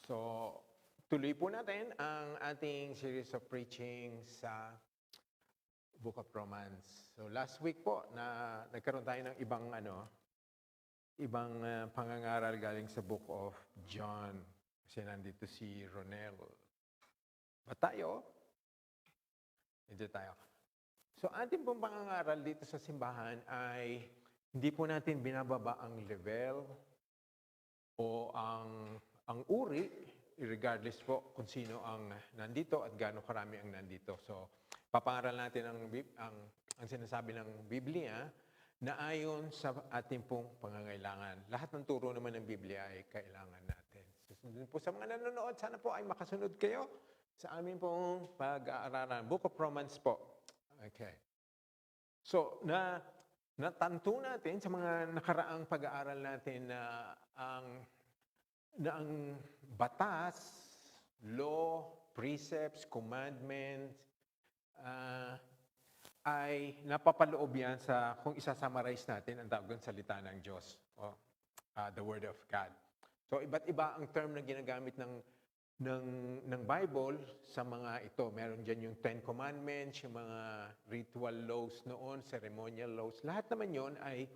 So, tuloy po natin ang ating series of preaching sa Book of Romans. So, last week po na nagkaroon tayo ng ibang pangangaral galing sa Book of John. Kasi nandito si Ronel. Ba tayo? Medyo tayo. So, ating pong pangangaral dito sa simbahan ay hindi po natin binababa ang level o ang uri, regardless po kung sino ang nandito at gaano karami ang nandito. So, papangaral natin ang sinasabi ng Biblia na ayon sa ating pong pangangailangan. Lahat ng turo naman ng Biblia ay kailangan natin. Susundin po sa mga nanonood, sana po ay makasunod kayo sa amin pong pag-aaralan. Book of Romans po. Okay. So, natanto natin sa mga nakaraang pag-aaral natin na ang batas, law, precepts, commandments, ay napapaloob yan sa, kung isa-summarize natin, ang tawag ng salita ng Diyos, o the Word of God. So, iba't iba ang term na ginagamit ng Bible sa mga ito. Meron dyan yung Ten Commandments, yung mga ritual laws noon, ceremonial laws. Lahat naman yon ay,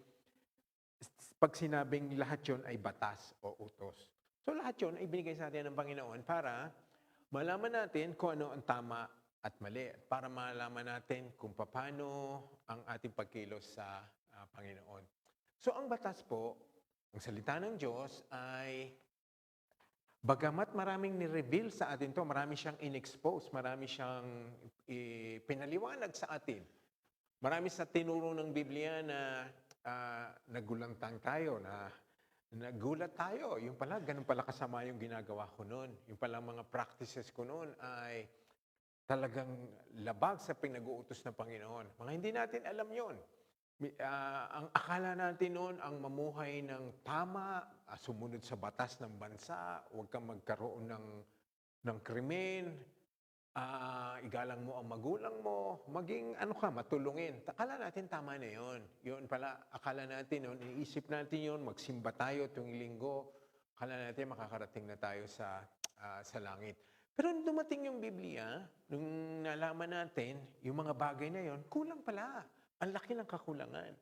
pag sinabing lahat yon ay batas o utos. So lahat yon ay binigay sa atin ng Panginoon para malaman natin kung ano ang tama at mali. Para malaman natin kung paano ang ating pagkilos sa Panginoon. So ang batas po, ang salita ng Diyos ay, bagamat maraming ni-reveal sa atin to, marami siyang in-expose, marami siyang pinaliwanag sa atin. Marami sa tinuro ng Biblia na nagulantang tayo, na nagulat tayo. Yung pala, ganun pala kasama yung ginagawa ko noon. Yung pala mga practices ko noon ay talagang labag sa pinag-uutos ng Panginoon. Mga hindi natin alam yon. Ang akala natin noon, ang mamuhay ng tama, sumunod sa batas ng bansa, huwag kang magkaroon ng krimen, igalang mo ang magulang mo, maging matulungin. Akala natin tama na yon. Yun pala, akala natin yun, iniisip natin yun, magsimba tayo tuwing linggo, akala natin makakarating na tayo sa langit. Pero nung dumating yung Biblia, nung nalaman natin, yung mga bagay na yon, kulang pala. Ang laki ng kakulangan.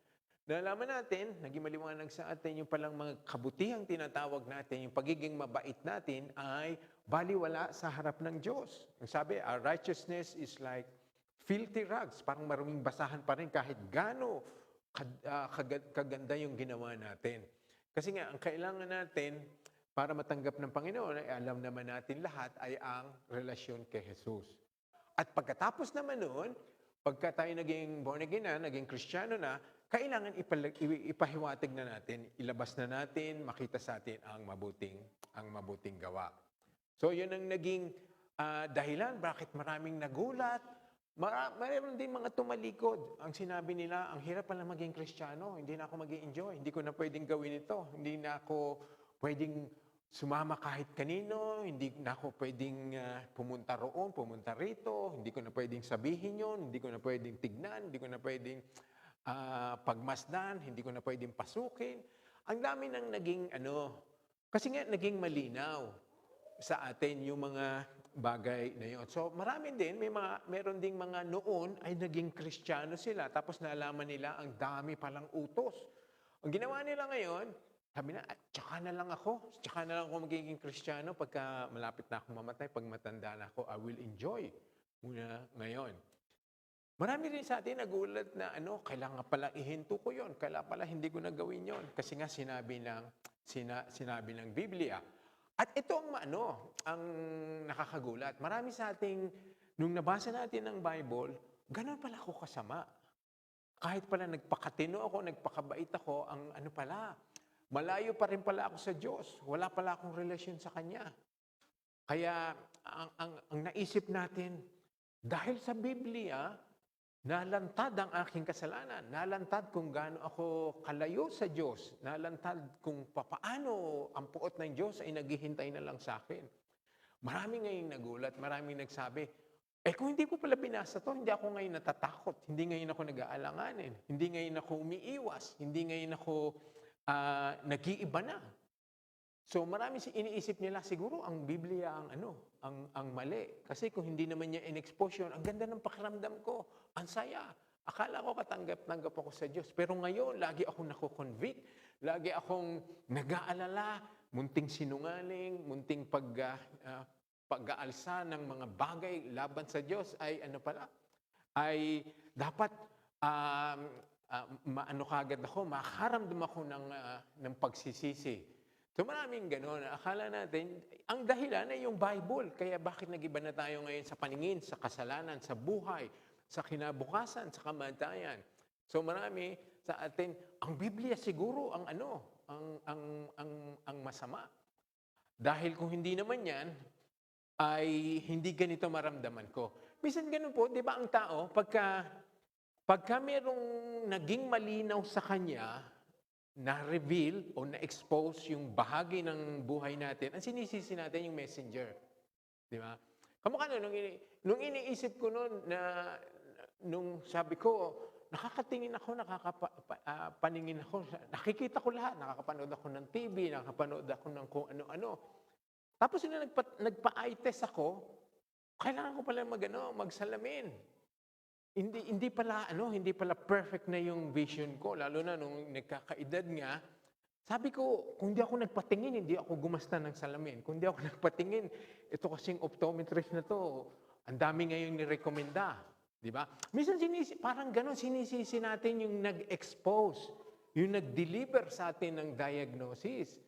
Nalaman natin, naging maliwanag sa atin, yung palang mga kabutihang tinatawag natin, yung pagiging mabait natin ay baliwala sa harap ng Diyos. Ang sabi, our righteousness is like filthy rags. Parang maruming basahan pa rin kahit gaano kaganda yung ginawa natin. Kasi nga, ang kailangan natin para matanggap ng Panginoon, ay alam naman natin lahat, ay ang relasyon kay Jesus. At pagkatapos naman noon, pagka tayo naging born again na, naging Kristiyano na, kailangan ipahiwatig na natin, ilabas na natin, makita sa atin ang mabuting gawa. So yun ang naging dahilan bakit maraming nagulat. Mayroon din mga tumalikod. Ang sinabi nila, ang hirap pala maging Kristiyano, hindi na ako mag-i-enjoy, hindi ko na pwedeng gawin ito, hindi na ako pwedeng sumama kahit kanino, hindi na ako pwedeng pumunta roon, pumunta rito, hindi ko na pwedeng sabihin yon, hindi ko na pwedeng tignan, hindi ko na pwedeng pagmasdan, hindi ko na pwedeng pasukin. Ang dami nang naging kasi nga naging malinaw sa atin yung mga bagay na yon. So marami din, meron ding mga noon ay naging Kristiyano sila, tapos nalaman nila ang dami palang utos. Ang ginawa nila ngayon, sabi na, tsaka na lang ako magiging Kristiyano pagka malapit na akong mamatay, pag matanda na ako, I will enjoy muna ngayon. Marami rin sa atin nagulat na kailangan pala ihinto ko yon, kailangan pala hindi ko na gawin yon, kasi nga sinabi ng Biblia. At ito ang nakakagulat. Marami sa ating, nung nabasa natin ng Bible, ganun pala ako kasama. Kahit pala nagpakatino ako, nagpakabait ako, malayo pa rin pala ako sa Diyos. Wala pala akong relasyon sa Kanya. Kaya ang naisip natin, dahil sa Biblia, nalantad ang aking kasalanan. Nalantad kung gaano ako kalayo sa Diyos. Nalantad kung papaano ang puot ng Diyos ay naghihintay na lang sa akin. Marami ngayong nagulat, maraming nagsabi, kung hindi ko pala binasa to, hindi ako ngayon natatakot, hindi ngayon ako nag-aalanganin, hindi ngayon ako umiiwas, hindi ngayon ako nag-iiba na. So marami iniisip nila siguro ang Biblia ang ang mali. Kasi kung hindi naman niya in-expose yun, ang ganda ng pakiramdam ko, ang saya. Akala ko katanggap-tanggap ako sa Diyos. Pero ngayon, lagi akong nako-convict, lagi akong nag-aalala, munting sinungaling, munting pag-aalsa ng mga bagay laban sa Diyos ay ay dapat maano kagad ako, makaramdam ako ng pagsisisi. So maraming gano'n. Akala natin, ang dahilan ay yung Bible. Kaya bakit nag-iba na tayo ngayon sa paningin, sa kasalanan, sa buhay, sa kinabukasan, sa kamatayan. So marami sa atin, ang Biblia siguro ang ang masama. Dahil kung hindi naman yan, ay hindi ganito maramdaman ko. Minsan ganun po, di ba ang tao, pagka merong naging malinaw sa kanya, na-reveal o na-expose yung bahagi ng buhay natin, ang sinisisi natin yung messenger. Di ba? Kamukha nung iniisip ko noon nung sabi ko, nakakatingin ako, paningin ako, nakikita ko lahat, nakakapanood ako ng TV, nakakapanood ako ng kung ano-ano. Tapos nung nagpa-eye test ako, kailangan ko pala magsalamin. Hindi pala perfect na yung vision ko, lalo na nung nagkakaedad nga. Sabi ko, kung di ako nagpatingin, hindi ako gumasta ng salamin. Kung di ako nagpatingin, ito kasing optometrist na to, ang dami ngayong nirekomenda. Di ba? Minsan parang gano'n, sinisisi natin yung nag-expose, yung nag-deliver sa atin ng diagnosis.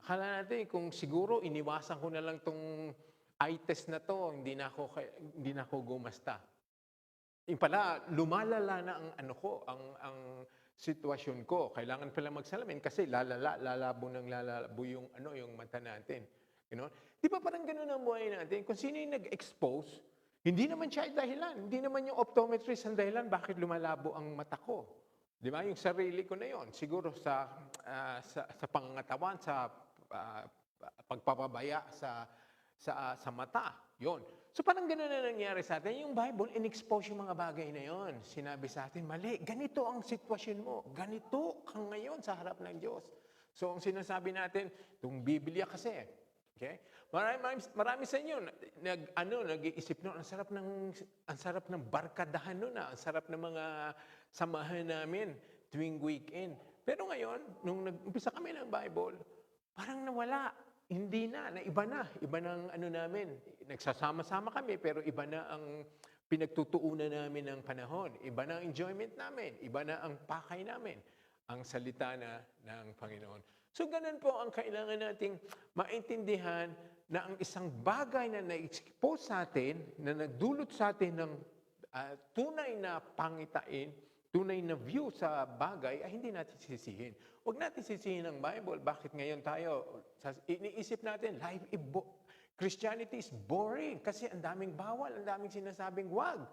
Akala natin, kung siguro iniwasan ko na lang tong eye test na to, hindi na ako gumasta. Yung pala, lumalala na ang sitwasyon ko. Kailangan pala magsalamin kasi lalabo yung mata natin. You know? Di ba parang gano'n ang buhay natin? Kung sino yung nag-expose, hindi naman siya dahilan. Hindi naman yung optometrist ang dahilan bakit lumalabo ang mata ko. Di ba? Yung sarili ko na yon. Siguro sa pangangatawan, sa pagpapabaya sa mata. Yon. So parang gano'n na nangyari sa atin. Yung Bible, in-expose yung mga bagay na yon. Sinabi sa atin, mali, ganito ang sitwasyon mo. Ganito kang ngayon sa harap ng Diyos. So ang sinasabi natin, itong Biblia kasi, okay? Marami sa inyo nag-iisip noon, ang sarap ng barkadahan noon, ang sarap ng mga samahan namin tuwing weekend. Pero ngayon, nung nag-umpisa kami ng Bible, parang nawala. Hindi iba ng namin. Nagsasama-sama kami, pero iba na ang pinagtutuunan namin ng panahon. Iba na ang enjoyment namin. Iba na ang pakay namin. Ang salita ng Panginoon. So, ganun po ang kailangan nating maintindihan na ang isang bagay na na-expose sa atin, na nagdulot sa atin ng tunay na pangitain, tunay na view sa bagay, ay hindi natin sisihin. Huwag natin sisihin ang Bible. Bakit ngayon tayo, iniisip natin, Christianity is boring kasi ang daming bawal, ang daming sinasabing wag.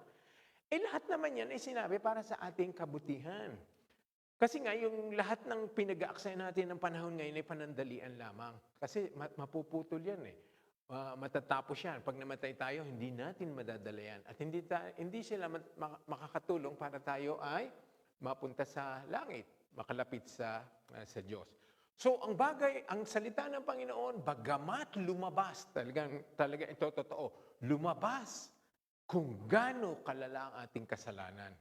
Lahat naman yan ay sinabi para sa ating kabutihan. Kasi nga, yung lahat ng pinag-aaksaya natin ng panahon ngayon ay panandalian lamang. Kasi mapuputol yan matatapos yan. Pag namatay tayo, hindi natin madadala yan. At hindi sila makakatulong para tayo ay mapunta sa langit, makalapit sa Diyos. So, ang salita ng Panginoon, bagamat lumabas, talaga ito totoo, lumabas kung gaano kalala ang ating kasalanan.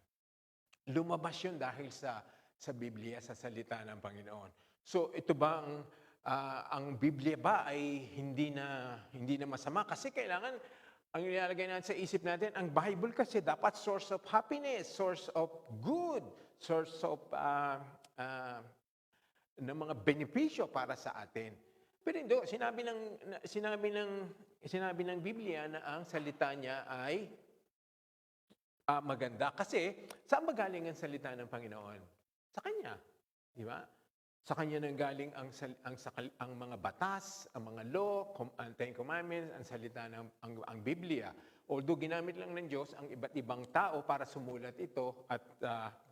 Lumabas yun dahil sa Biblia, sa salita ng Panginoon. So, ito ba ang Biblia ba ay hindi na masama? Kasi kailangan, ang ilalagay natin sa isip natin, ang Bible kasi dapat source of happiness, source of good, source of ng mga benepisyo para sa atin. Pero hindi, sinabi ng Biblia na ang salita niya ay maganda. Kasi, saan ba galing ang salita ng Panginoon? Sa Kanya. Di ba? Sa Kanya nang galing ang mga batas, ang mga law, ang Ten Commandments, ang salita ang Biblia. Although ginamit lang ng Diyos ang iba't ibang tao para sumulat ito at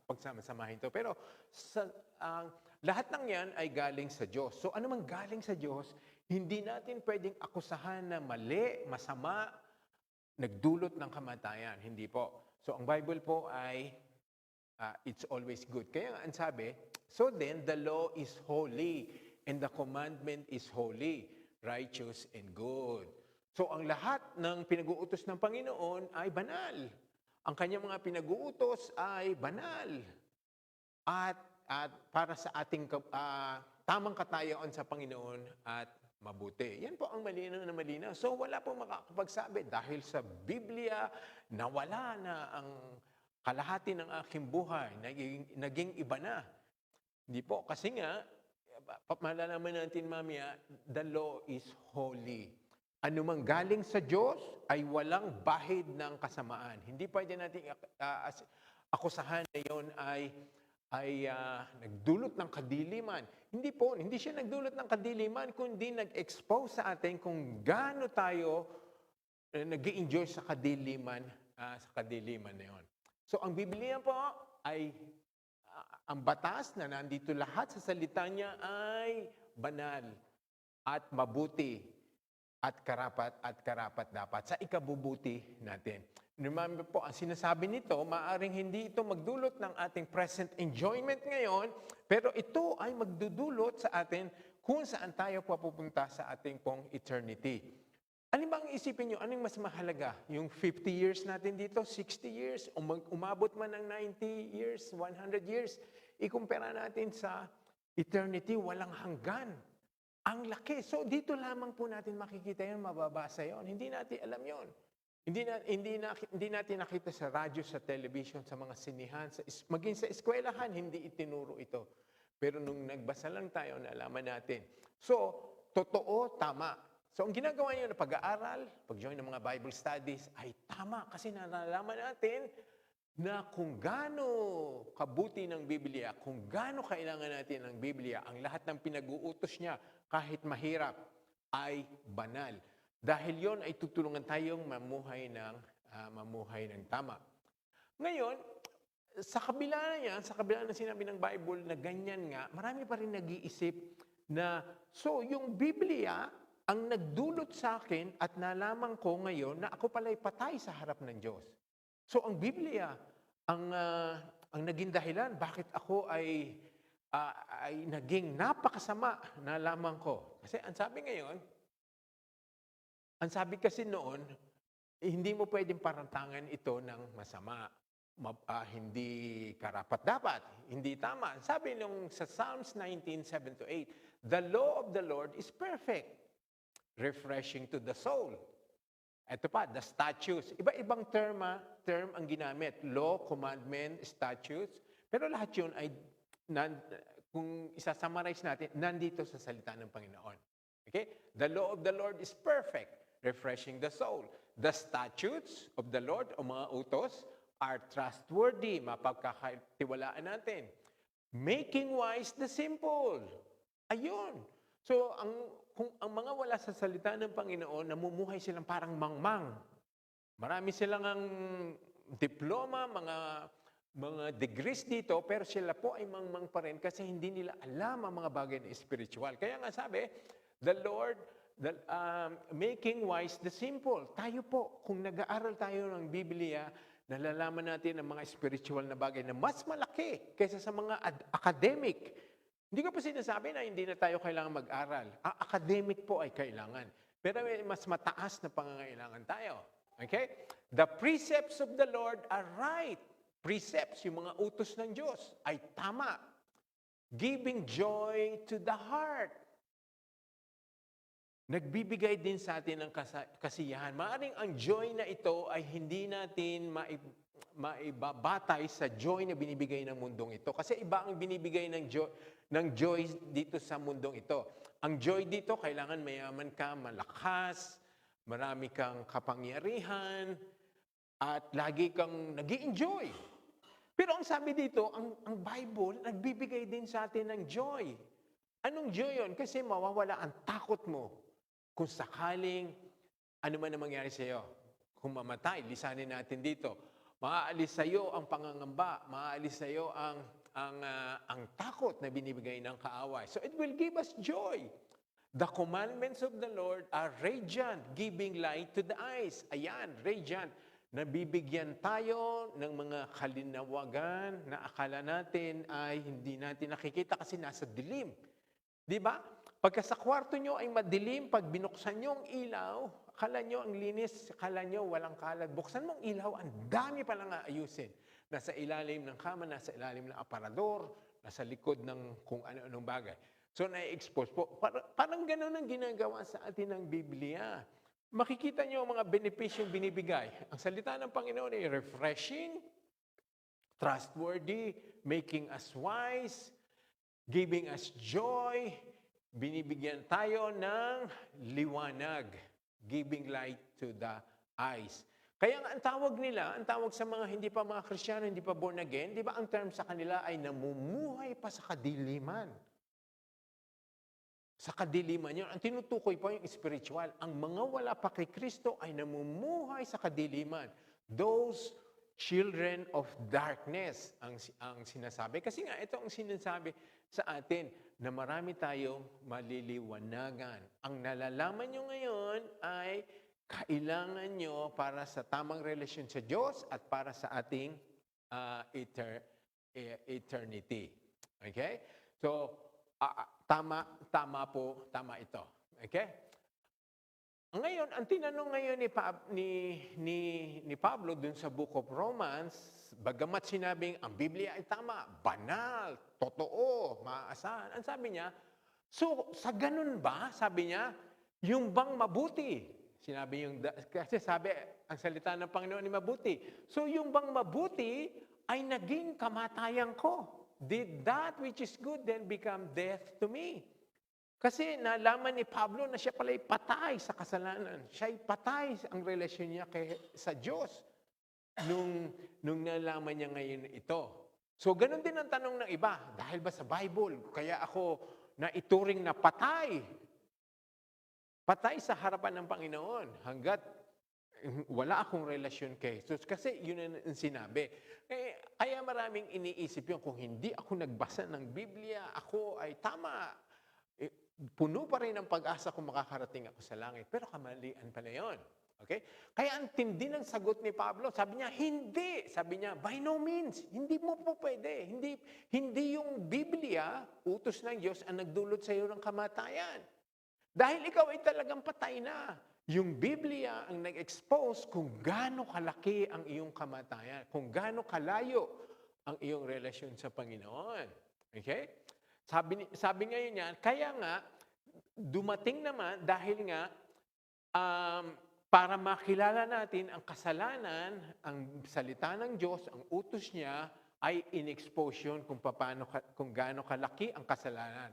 pagsama-samahin ito. Pero lahat ng yan ay galing sa Diyos. So ano man galing sa Diyos, hindi natin pwedeng akusahan na mali, masama, nagdulot ng kamatayan. Hindi po. So ang Bible po ay it's always good. Kaya nga ang sabi, so then the law is holy. and the commandment is holy, righteous, and good. So ang lahat ng pinag-uutos ng Panginoon ay banal. Ang kanyang mga pinag-uutos ay banal. At para sa ating tamang katayuan sa Panginoon at mabuti. Yan po ang malinaw na malinaw. So wala pong makakapagsabi dahil sa Biblia nawala na ang kalahati ng aking buhay, naging iba na. Hindi po, kasi nga, malalaman natin mamaya, the law is holy. Ano mang galing sa Diyos ay walang bahid ng kasamaan. Hindi pwede natin akusahan na yon ay nagdulot ng kadiliman. Hindi po, hindi siya nagdulot ng kadiliman, kundi nag-expose sa atin kung gaano tayo nag-i-enjoy sa kadiliman na yon. So ang Biblia po ay ang batas na nandito lahat sa salita niya ay banal at mabuti at karapat dapat sa ikabubuti natin. Remember po, ang sinasabi nito, maaring hindi ito magdulot ng ating present enjoyment ngayon, pero ito ay magdudulot sa atin kung saan tayo papupunta sa ating pong eternity. Ano bang isipin nyo? Anong mas mahalaga? Yung 50 years natin dito, 60 years, umabot man ng 90 years, 100 years, ikumpara natin sa eternity, walang hanggan. Ang laki. So dito lamang po natin makikita yun, mababasa yun. Hindi natin alam yun. Hindi natin nakita sa radyo, sa television, sa mga sinihan, maging sa eskwelahan, hindi itinuro ito. Pero nung nagbasa lang tayo, nalaman natin. So, totoo, tama. So, ang ginagawa niyo na pag-aaral, pag-join ng mga Bible studies, ay tama kasi nalalaman natin na kung gaano kabuti ng Biblia, kung gaano kailangan natin ng Biblia, ang lahat ng pinag-uutos niya, kahit mahirap, ay banal. Dahil yon ay tutulungan tayong mamuhay ng tama. Ngayon, sa kabila ng sinabi ng Bible na ganyan nga, marami pa rin nag-iisip na, so yung Biblia, ang nagdulot sa akin at nalaman ko ngayon na ako pala'y patay sa harap ng Diyos. So ang Biblia, ang naging dahilan bakit ako ay naging napakasama, nalaman ko. Kasi ang sabi kasi noon, hindi mo pwedeng parantangan ito ng masama. Hindi karapat-dapat, hindi tama. Sabi nung sa Psalms 19:7-8, the law of the Lord is perfect, refreshing to the soul. Ito pa, the statutes. Iba-ibang term ang ginamit. Law, commandment, statutes. Pero lahat yun ay, kung isa-summarize natin, nandito sa salita ng Panginoon. Okay? The law of the Lord is perfect, refreshing the soul. The statutes of the Lord, o mga utos, are trustworthy, mapagkakatiwalaan natin. Making wise the simple. Ayun. So, kung ang mga wala sa salita ng Panginoon, namumuhay silang parang mangmang. Marami silang ang diploma, mga degrees dito, pero sila po ay mangmang pa rin kasi hindi nila alam ang mga bagay na spiritual. Kaya nga sabi, the Lord, making wise the simple. Tayo po, kung nag-aaral tayo ng Biblia, nalalaman natin ang mga spiritual na bagay na mas malaki kaysa sa mga academic. Hindi ko pa sinasabi na hindi na tayo kailangan mag-aral. Academic po ay kailangan. Pero may mas mataas na pangangailangan tayo. Okay? The precepts of the Lord are right. Precepts, yung mga utos ng Diyos, ay tama. Giving joy to the heart. Nagbibigay din sa atin ng kasiyahan. Maaring ang joy na ito ay hindi natin maibabatay sa joy na binibigay ng mundong ito. Kasi iba ang binibigay ng joy dito sa mundong ito. Ang joy dito, kailangan mayaman ka, malakas, marami kang kapangyarihan, at lagi kang nag-i-enjoy. Pero ang sabi dito, ang Bible, nagbibigay din sa atin ng joy. Anong joy yun? Kasi mawawala ang takot mo. Kung sakaling ano man ang mangyari sa iyo, kung mamatay, lisanin natin dito, maaalis sa iyo ang pangangamba, maaalis sa iyo ang takot na binibigay ng kaaway. So it will give us joy. The commandments of the Lord are radiant, giving light to the eyes. Ayan, radiant. Nabibigyan tayo ng mga kalinawagan na akala natin ay hindi natin nakikita kasi nasa dilim. Di ba? Pagka sa kwarto nyo ay madilim, pag binuksan nyo ang ilaw, akala nyo ang linis, akala nyo walang kalat. Buksan mo ang ilaw, ang dami palang aayusin. Nasa ilalim ng kama, nasa ilalim ng aparador, nasa likod ng kung ano-anong bagay. So, na-expose po. Parang gano'n ang ginagawa sa atin ng Biblia. Makikita nyo ang mga benepisyong binibigay. Ang salita ng Panginoon ay refreshing, trustworthy, making us wise, giving us joy, binibigyan tayo ng liwanag, giving light to the eyes. Kaya nga ang tawag nila, ang tawag sa mga hindi pa mga Kristiyano, hindi pa born again, di ba ang term sa kanila ay namumuhay pa sa kadiliman. Sa kadiliman yun. Ang tinutukoy po yung spiritual. Ang mga wala pa kay Kristo ay namumuhay sa kadiliman. Those children of darkness ang sinasabi. Kasi nga, ito ang sinasabi sa atin na marami tayong maliliwanagan. Ang nalalaman nyo ngayon ay kailangan nyo para sa tamang relasyon sa Diyos at para sa ating eternity. Okay? So, tama ito. Okay? Ngayon, ang tinanong ngayon ni Pablo dun sa Book of Romans, bagamat sinabing ang Biblia ay tama, banal, totoo, maaasahan. Ang sabi niya, so sa ganun ba, sabi niya, yung bang mabuti? Kasi sabi, ang salita ng Panginoon ay mabuti. So yung bang mabuti ay naging kamatayan ko. Did that which is good then become death to me? Kasi nalaman ni Pablo na siya pala'y patay sa kasalanan. Siya'y patay ang relasyon niya sa Diyos nung nalaman niya ngayon ito. So, ganun din ang tanong ng iba. Dahil ba sa Bible, kaya ako naituring na patay? Patay sa harapan ng Panginoon hanggat wala akong relasyon kay Jesus. Kasi yun ang sinabi. Kaya maraming iniisip yun, kung hindi ako nagbasa ng Biblia, ako ay tama. Puno pa rin ang pag-asa kung makakarating ako sa langit. Pero kamalian pala yun. Okay? Kaya ang tindi ng sagot ni Pablo, sabi niya, hindi. Sabi niya, by no means, hindi mo po pwede. Hindi yung Biblia, utos ng Diyos, ang nagdulot sa iyo ng kamatayan. Dahil ikaw ay talagang patay na. Yung Biblia ang nag-expose kung gaano kalaki ang iyong kamatayan, kung gaano kalayo ang iyong relasyon sa Panginoon. Okay? Sabi ngayon niya, kaya nga, dumating naman dahil nga, para makilala natin ang kasalanan, ang salita ng Diyos, ang utos niya, ay in-expose yun kung gaano kalaki ang kasalanan,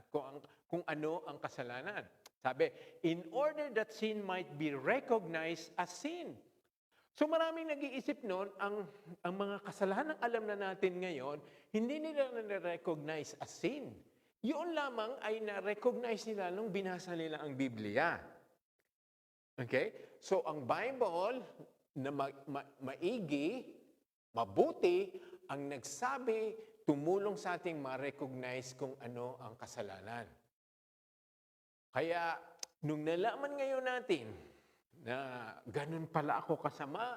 kung ano ang kasalanan. Sabi, in order that sin might be recognized as sin. So maraming nag-iisip noon, ang mga kasalanan alam na natin ngayon, hindi nila na-recognize as sin. Yun lamang ay na-recognize nila nung binasa nila ang Biblia. Okay? So ang Bible na maigi, mabuti, ang nagsabi, tumulong sa ating ma-recognize kung ano ang kasalanan. Kaya, nung nalaman ngayon natin na ganun pala ako kasama,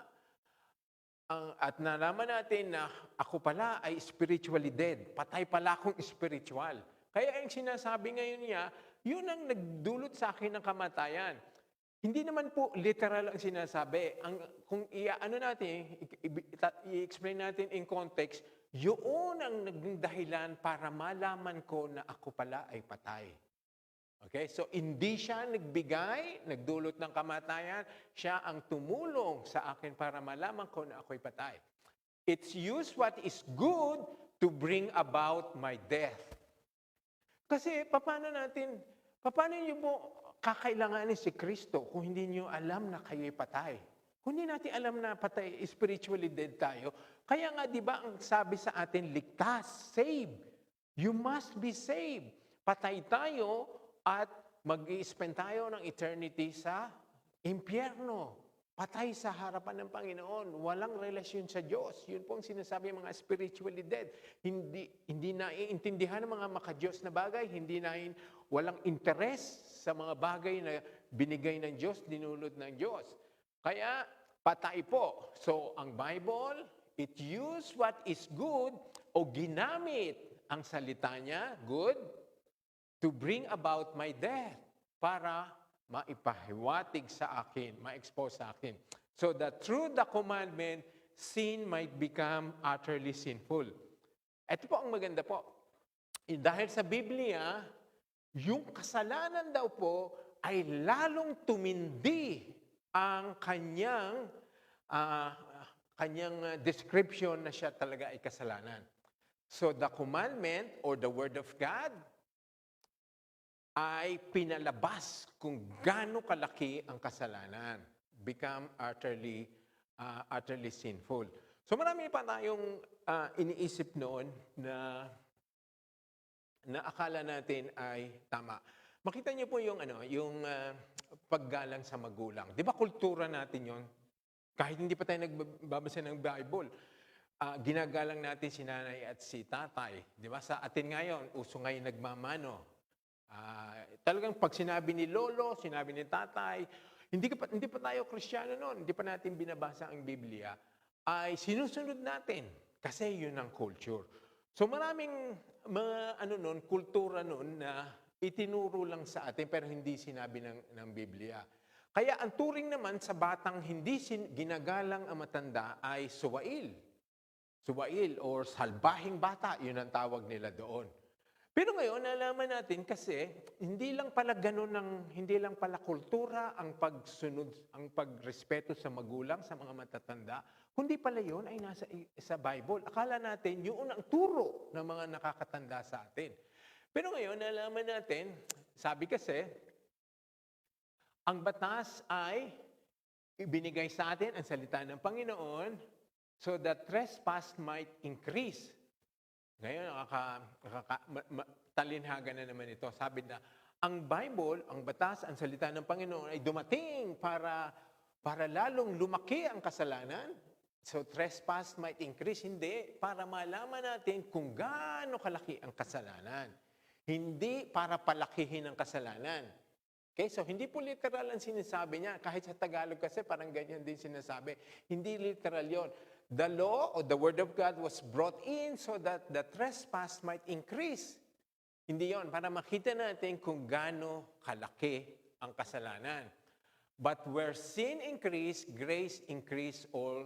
at nalaman natin na ako pala ay spiritually dead, patay pala akong spiritual. Kaya yung sinasabi ngayon niya, yun ang nagdulot sa akin ng kamatayan. Hindi naman po literal ang sinasabi. Kung i-explain natin in context, yun ang naging dahilan para malaman ko na ako pala ay patay. Okay? So, hindi siya nagdulot ng kamatayan. Siya ang tumulong sa akin para malaman ko na ako'y patay. It's use what is good to bring about my death. Kasi, paano niyo po kakailanganin si Kristo kung hindi niyo alam na kayo'y patay? Kung hindi natin alam na patay, spiritually dead tayo, kaya nga, di ba, ang sabi sa atin, ligtas, save. You must be saved. Patay tayo at mag-i-spend tayo ng eternity sa impyerno. Patay sa harapan ng Panginoon. Walang relasyon sa Diyos. Yun po ang sinasabi ng mga spiritually dead. Hindi naiintindihan ng mga maka-Diyos na bagay. Walang interes sa mga bagay na binigay ng Diyos, dinulot ng Diyos. Kaya, patay po. So, ang Bible, it used what is good o ginamit ang salita niya, good, to bring about my death para maipahiwatig sa akin, ma-expose sa akin. So that through the commandment, sin might become utterly sinful. Ito po ang maganda po. Dahil sa Biblia, yung kasalanan daw po ay lalong tumindi ang kanyang description na siya talaga ay kasalanan. So the commandment or the word of God ay pinalabas kung gaano kalaki ang kasalanan. Become utterly sinful. So marami pa tayong iniisip noon na akala natin ay tama. Makita niyo po yung paggalang sa magulang. 'Di ba kultura natin 'yon? Kahit hindi pa tayo nagbabasa ng Bible, ginagalang natin si nanay at si tatay. 'Di ba? Sa atin ngayon, uso ngayon nagmamano. Talagang pag sinabi ni lolo, sinabi ni tatay, hindi pa tayo Kristiyano noon, hindi pa natin binabasa ang Biblia, ay sinusunod natin kasi yun ang culture. So maraming mga kultura noon na itinuro lang sa atin pero hindi sinabi ng Biblia. Kaya ang turing naman sa batang hindi ginagalang ang matanda ay suwail. Suwail or salbahing bata, yun ang tawag nila doon. Pero ngayon, nalaman natin kasi hindi lang pala kultura ang pagsunod, ang pagrespeto sa magulang, sa mga matatanda, kundi pala yun ay nasa sa Bible. Akala natin yun ang turo ng mga nakakatanda sa atin. Pero ngayon, nalaman natin, sabi kasi, ang batas ay ibinigay sa atin ang salita ng Panginoon so that trespass might increase. Ngayon, talinhaga na naman ito. Sabi na, ang Bible, ang batas, ang salita ng Panginoon ay dumating para lalong lumaki ang kasalanan. So, trespass might increase. Hindi, para malaman natin kung gaano kalaki ang kasalanan. Hindi para palakihin ang kasalanan. Okay, so hindi po literal ang sinasabi niya. Kahit sa Tagalog kasi parang ganyan din sinasabi. Hindi literal yon. The law or the word of God was brought in so that the trespass might increase. Hindi yon, para makita natin kung gaano kalaki ang kasalanan. But where sin increase, grace increase all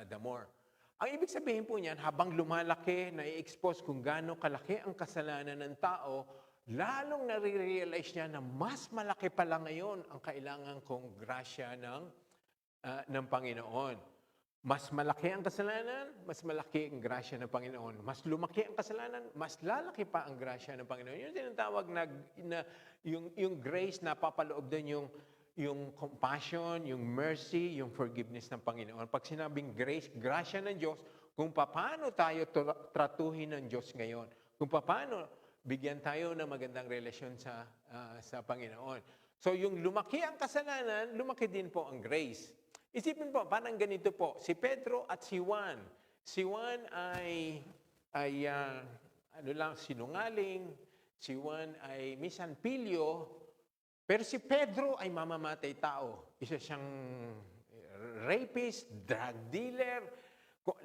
the more. Ang ibig sabihin po niyan, habang lumalaki, na-expose kung gaano kalaki ang kasalanan ng tao, lalong nare-realize niya na mas malaki pala ngayon ang kailangan kong grasya ng Panginoon. Mas malaki ang kasalanan, mas malaki ang grasya ng Panginoon. Mas lumaki ang kasalanan, mas lalaki pa ang grasya ng Panginoon. Yun tinatawag yung grace na papaloob doon yung compassion, yung mercy, yung forgiveness ng Panginoon. Pag sinabing grace, grasya ng Diyos, kung paano tayo tratuhin ng Diyos ngayon. Kung paano bigyan tayo ng magandang relasyon sa Panginoon. So yung lumaki ang kasalanan, lumaki din po ang grace. Isipin po, parang ganito po, si Pedro at si Juan. Si Juan ay sinungaling, si Juan ay misanpilyo, pero si Pedro ay mamamatay tao. Isa siyang rapist, drug dealer,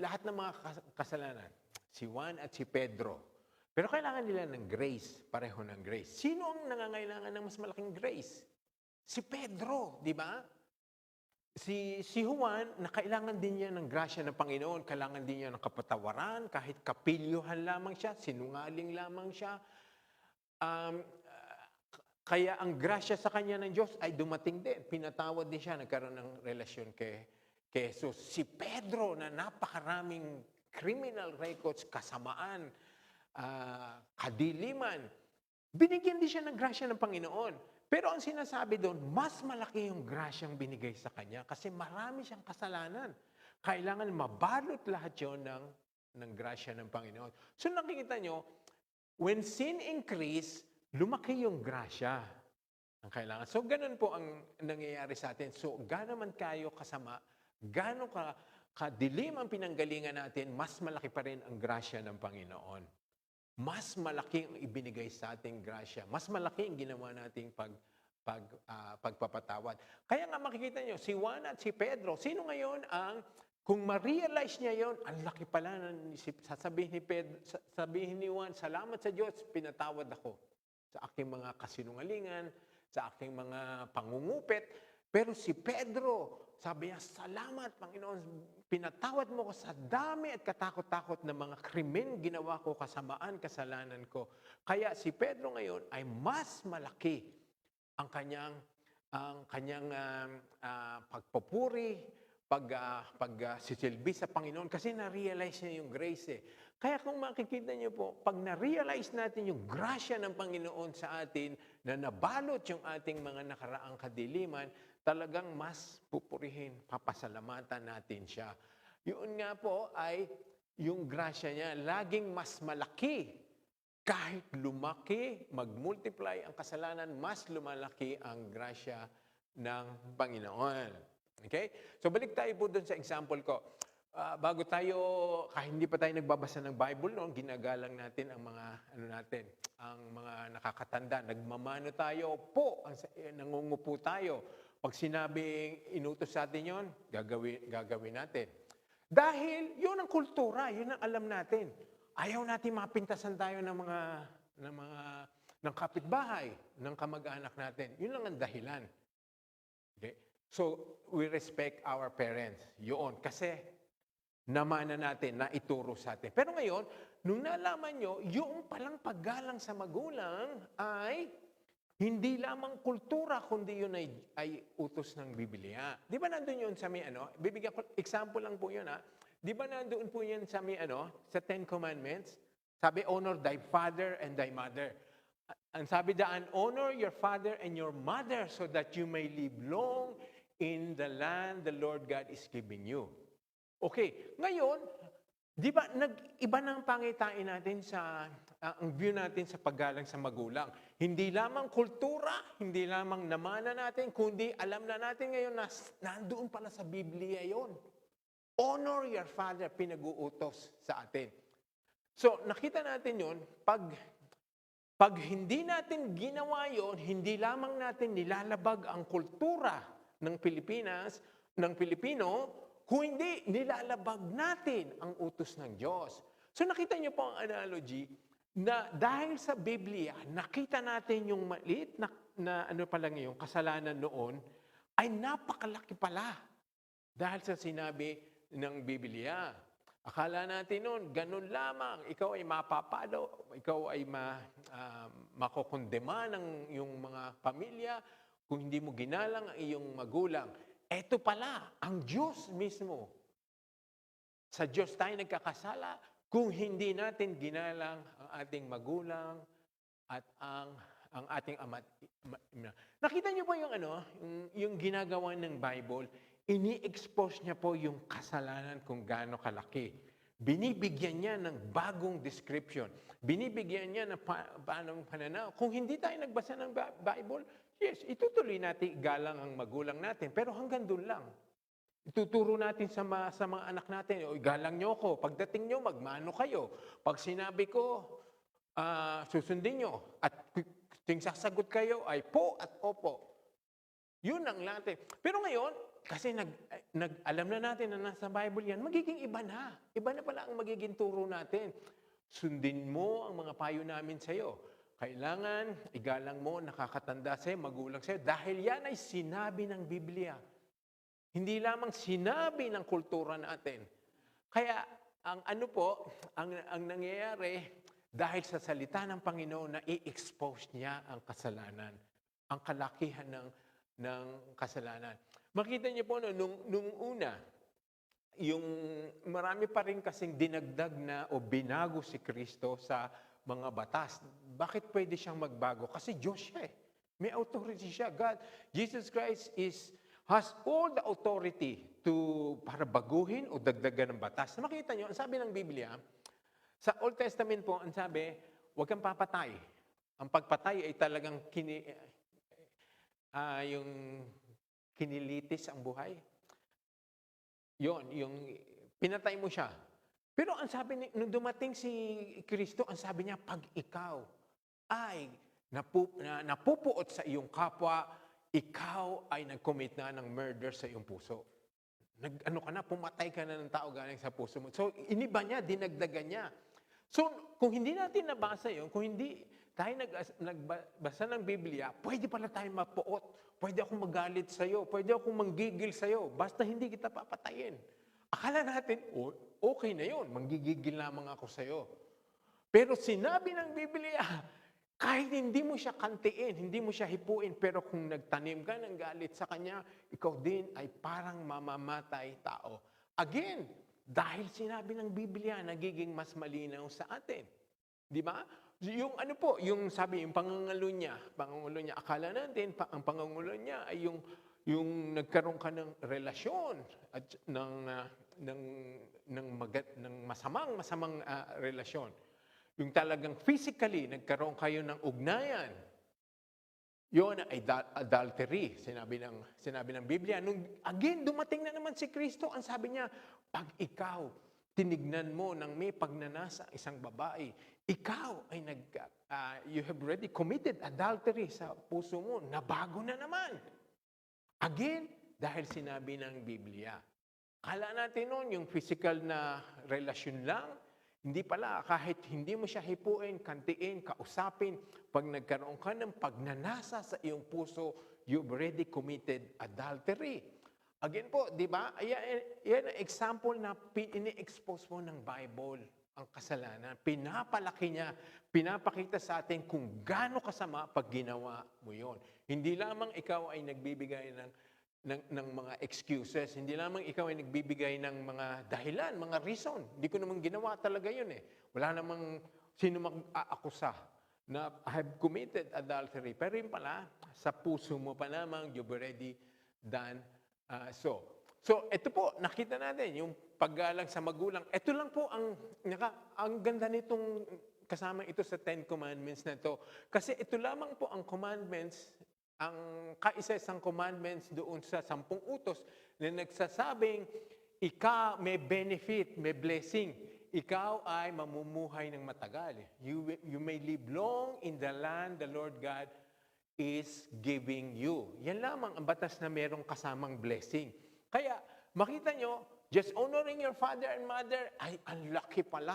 lahat ng mga kasalanan. Si Juan at si Pedro. Pero kailangan nila ng grace, pareho ng grace. Sino ang nangangailangan ng mas malaking grace? Si Pedro, di ba? Si Juan, kailangan din niya ng grasya ng Panginoon, kailangan din niya ng kapatawaran, kahit kapilyuhan lamang siya, sinungaling lamang siya. Kaya ang grasya sa kanya ng Diyos ay dumating din. Pinatawad din siya, nagkaroon ng relasyon kay Jesus. Si Pedro na napakaraming criminal records, kasamaan, kadiliman, binigyan din siya ng grasya ng Panginoon. Pero ang sinasabi doon, mas malaki yung grasyang binigay sa kanya kasi marami siyang kasalanan. Kailangan mabalot lahat yun ng grasya ng Panginoon. So nakikita nyo, when sin increase, lumaki yung grasya ang kailangan. So ganun po ang nangyayari sa atin. So gaano man kayo kasama, gaano kadilim ang pinanggalingan natin, mas malaki pa rin ang grasya ng Panginoon. Mas malaki ang ibinigay sa ating grasya. Mas malaki ang ginawa nating pagpapatawad. Kaya nga makikita nyo, si Juan at si Pedro, sino ngayon kung ma-realize niya yon, ang laki pala, sasabihin ni Juan, salamat sa Diyos, pinatawad ako. sa aking mga kasinungalingan, sa aking mga pangungupit. Pero si Pedro, sabi niya, salamat Panginoon, pinatawad mo ko sa dami at katakot-takot na mga krimen ginawa ko, kasamaan, kasalanan ko. Kaya si Pedro ngayon ay mas malaki ang kanyang pagpupuri, sisilbi sa Panginoon kasi na-realize niya yung grace eh. Kaya kung makikita niyo po, pag na-realize natin yung grasya ng Panginoon sa atin na nabalot yung ating mga nakaraang kadiliman, talagang mas pupurihin, papasalamatan natin siya. Yun nga po ay yung grasya niya, laging mas malaki. Kahit lumaki, mag-multiply ang kasalanan, mas lumalaki ang grasya ng Panginoon. Okay? So balik tayo po doon sa example ko. Bago tayo, kahit hindi pa tayo nagbabasa ng Bible noon, ginagalang natin ang mga ang mga nakakatanda. Nagmamano tayo po, nangungupo tayo. Pag sinabing inutos sa atin yon, gagawin natin. Dahil yun ang kultura, yun ang alam natin. Ayaw natin mapintasan tayo ng ng kapitbahay, ng kamag-anak natin. Yun lang ang dahilan. Okay? So, we respect our parents. Yun. Kasi, namana natin, na ituro sa atin. Pero ngayon, nung nalaman nyo, yung palang paggalang sa magulang ay hindi lamang kultura, kundi yun ay utos ng Biblia. Di ba nandun yun sa may bibigyan ko, example lang po yun Di ba nandoon po yan sa may sa Ten Commandments? Sabi, honor thy father and thy mother. Ang sabi daan, honor your father and your mother so that you may live long in the land the Lord God is giving you. Okay, ngayon, di ba nag-iba ng pangitain natin ang view natin sa paggalang sa magulang. Hindi lamang kultura, hindi lamang namana natin, kundi alam na natin ngayon na nandoon pala sa Biblia yon. Honor your father, pinag-uutos sa atin. So, nakita natin yun, pag hindi natin ginawa yon, hindi lamang natin nilalabag ang kultura ng Pilipinas, ng Pilipino, kung hindi, nilalabag natin ang utos ng Diyos. So nakita niyo po ang analogy na dahil sa Biblia, nakita natin yung maliit na yung kasalanan noon, ay napakalaki pala. Dahil sa sinabi ng Biblia. Akala natin noon, ganun lamang. Ikaw ay mapapalo, ikaw ay makokondema ng iyong mga pamilya kung hindi mo ginalang ang iyong magulang. Ito pala, ang Diyos mismo. Sa Diyos tayo nagkakasala kung hindi natin ginalang ang ating magulang at ang ating ama. Nakita niyo po yung ginagawa ng Bible, ini-expose niya po yung kasalanan kung gaano kalaki. Binibigyan niya ng bagong description. Binibigyan niya ng paanong pananaw. Kung hindi tayo nagbasa ng Bible, yes, itutuloy natin galang ang magulang natin. Pero hanggang doon lang. Ituturo natin sa mga anak natin, o galang niyo ako. Pagdating niyo, magmano kayo. Pag sinabi ko, susundin niyo. At ting sasagot kayo ay po at opo. Yun ang natin. Pero ngayon, kasi alam na natin na nasa Bible yan, magiging iba na. Iba na pala ang magiging turo natin. Sundin mo ang mga payo namin sa iyo. Kailangan igalang mo, nakakatanda sa'yo, magulang sa'yo. Dahil yan ay sinabi ng Biblia. Hindi lamang sinabi ng kultura natin. Kaya, ang nangyayari, dahil sa salita ng Panginoon na i-expose niya ang kasalanan, ang kalakihan ng kasalanan. Makita niyo po, nung una, yung marami pa rin kasing dinagdag na o binago si Kristo sa mga batas. Bakit pwede siyang magbago? Kasi Diyos siya eh. May authority siya. Jesus Christ has all the authority para baguhin o dagdagan ng batas. Makita niyo, ang sabi ng Biblia, sa Old Testament po, ang sabi, huwag kang papatay. Ang pagpatay ay talagang yung kinilitis ang buhay. Yung pinatay mo siya. Pero ang sabi, nung dumating si Kristo, ang sabi niya, pag ikaw ay napupuot sa iyong kapwa, ikaw ay nag-commit na ng murder sa iyong puso. Pumatay ka na ng tao galing sa puso mo. So, iniba niya, dinagdagan niya. So, kung hindi natin nabasa yun, kung hindi tayo nagbasa ng Biblia, pwede pala tayo mapuot. Pwede akong magalit sa'yo. Pwede akong manggigil sa'yo. Basta hindi kita papatayin. Akala natin, okay na yun. Manggigigil lamang ako sa'yo. Pero sinabi ng Biblia, kahit hindi mo siya kantiin, hindi mo siya hipuin, pero kung nagtanim ka ng galit sa kanya, ikaw din ay parang mamamatay tao. Again, dahil sinabi ng Biblia, nagiging mas malinaw sa atin. Di ba? Yung ano po, yung sabi, yung pangangulo niya, akala natin, ang pangangulo niya ay yung nagkaroon ka ng relasyon at ng masamang relasyon. Yung talagang physically, nagkaroon kayo ng ugnayan. Yun ay adultery, sinabi ng Biblia. Nung again, dumating na naman si Kristo, ang sabi niya, pag ikaw, tinignan mo ng may pagnanasa isang babae, ikaw ay you have already committed adultery sa puso mo, nabago na naman. Again, dahil sinabi ng Biblia. Kala natin noon, yung physical na relasyon lang, hindi pala, kahit hindi mo siya hipuin, kantiin, kausapin, pag nagkaroon ka ng pagnanasa sa iyong puso, you've already committed adultery. Again po, di ba? Yan ang example na ini-expose mo ng Bible ang kasalanan. Pinapalaki niya, pinapakita sa atin kung gaano kasama pag ginawa mo yon. Hindi lamang ikaw ay nagbibigay ng mga excuses. Hindi lamang ikaw ay nagbibigay ng mga dahilan, mga reason. Hindi ko naman ginawa talaga yun eh. Wala namang sino mag-aakusa na I have committed adultery. Pero yun pala, sa puso mo pa lamang, you've already done so. So, ito po, nakita natin, yung paggalang sa magulang. Ito lang po ang ganda nitong kasama ito sa 10 Commandments na ito. Kasi ito lamang po ang commandments, ang kaisa-isang commandments doon sa 10 utos na nagsasabing, ikaw may benefit, may blessing. Ikaw ay mamumuhay ng matagal. You may live long in the land the Lord God is giving you. Yan lamang ang batas na merong kasamang blessing. Kaya, makita nyo, just honoring your father and mother, ay ang laki pala.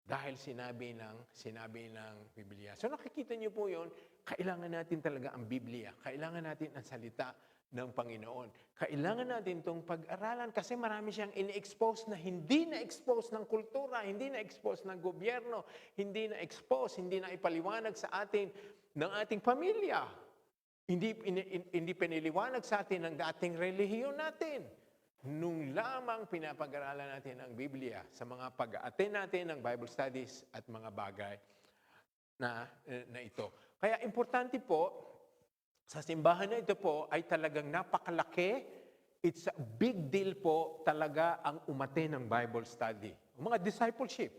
Dahil sinabi ng Biblia. So nakikita niyo po yon, kailangan natin talaga ang Biblia. Kailangan natin ang salita ng Panginoon. Kailangan natin itong pag-aralan kasi marami siyang ini-expose na hindi na-expose ng kultura, hindi na-expose ng gobyerno, hindi na-expose, hindi na ipaliwanag sa atin ng ating pamilya. Hindi piniliwanag sa atin ng dating relihiyon natin. Nung lamang pinapag-aralan natin ang Biblia sa mga pag-attend natin ng Bible studies at mga bagay na ito. Kaya importante po, sa simbahan na ito po ay talagang napakalaki. It's a big deal po talaga ang umattend ng Bible study. Mga discipleship,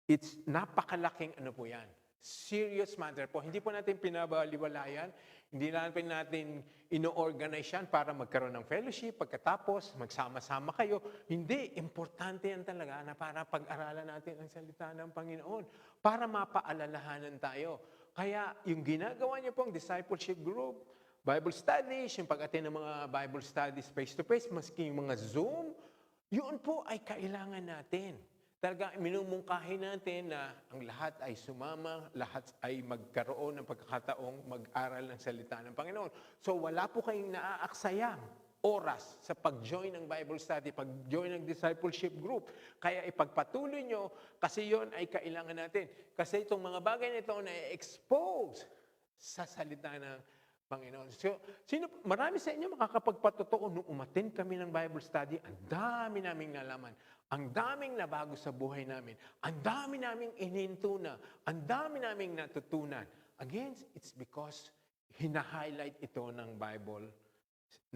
it's napakalaking ano po yan. Serious matter po. Hindi po natin pinabaliwalayan. Hindi natin ino-organize yan para magkaroon ng fellowship. Pagkatapos, magsama-sama kayo. Hindi. Importante yan talaga na para pag-aralan natin ang salita ng Panginoon. Para mapaalalahanan tayo. Kaya yung ginagawa niyo pong discipleship group, Bible studies, yung pag-attend ng mga Bible studies face-to-face, maski yung mga Zoom, yun po ay kailangan natin. Talaga, minumungkahin natin na ang lahat ay sumama, lahat ay magkaroon ng pagkakataong mag-aral ng salita ng Panginoon. So wala po kayong naaaksayang oras sa pag-join ng Bible study, pag-join ng discipleship group. Kaya ipagpatuloy nyo kasi yon ay kailangan natin. Kasi itong mga bagay na ito na-expose sa salita ng Panginoon. So, marami sa inyo makakapagpatotoo nung umattend kami ng Bible study, ang dami naming nalaman, ang daming nabago sa buhay namin, ang dami naming inintuna, ang dami naming natutunan. Again, it's because hina-highlight ito ng Bible,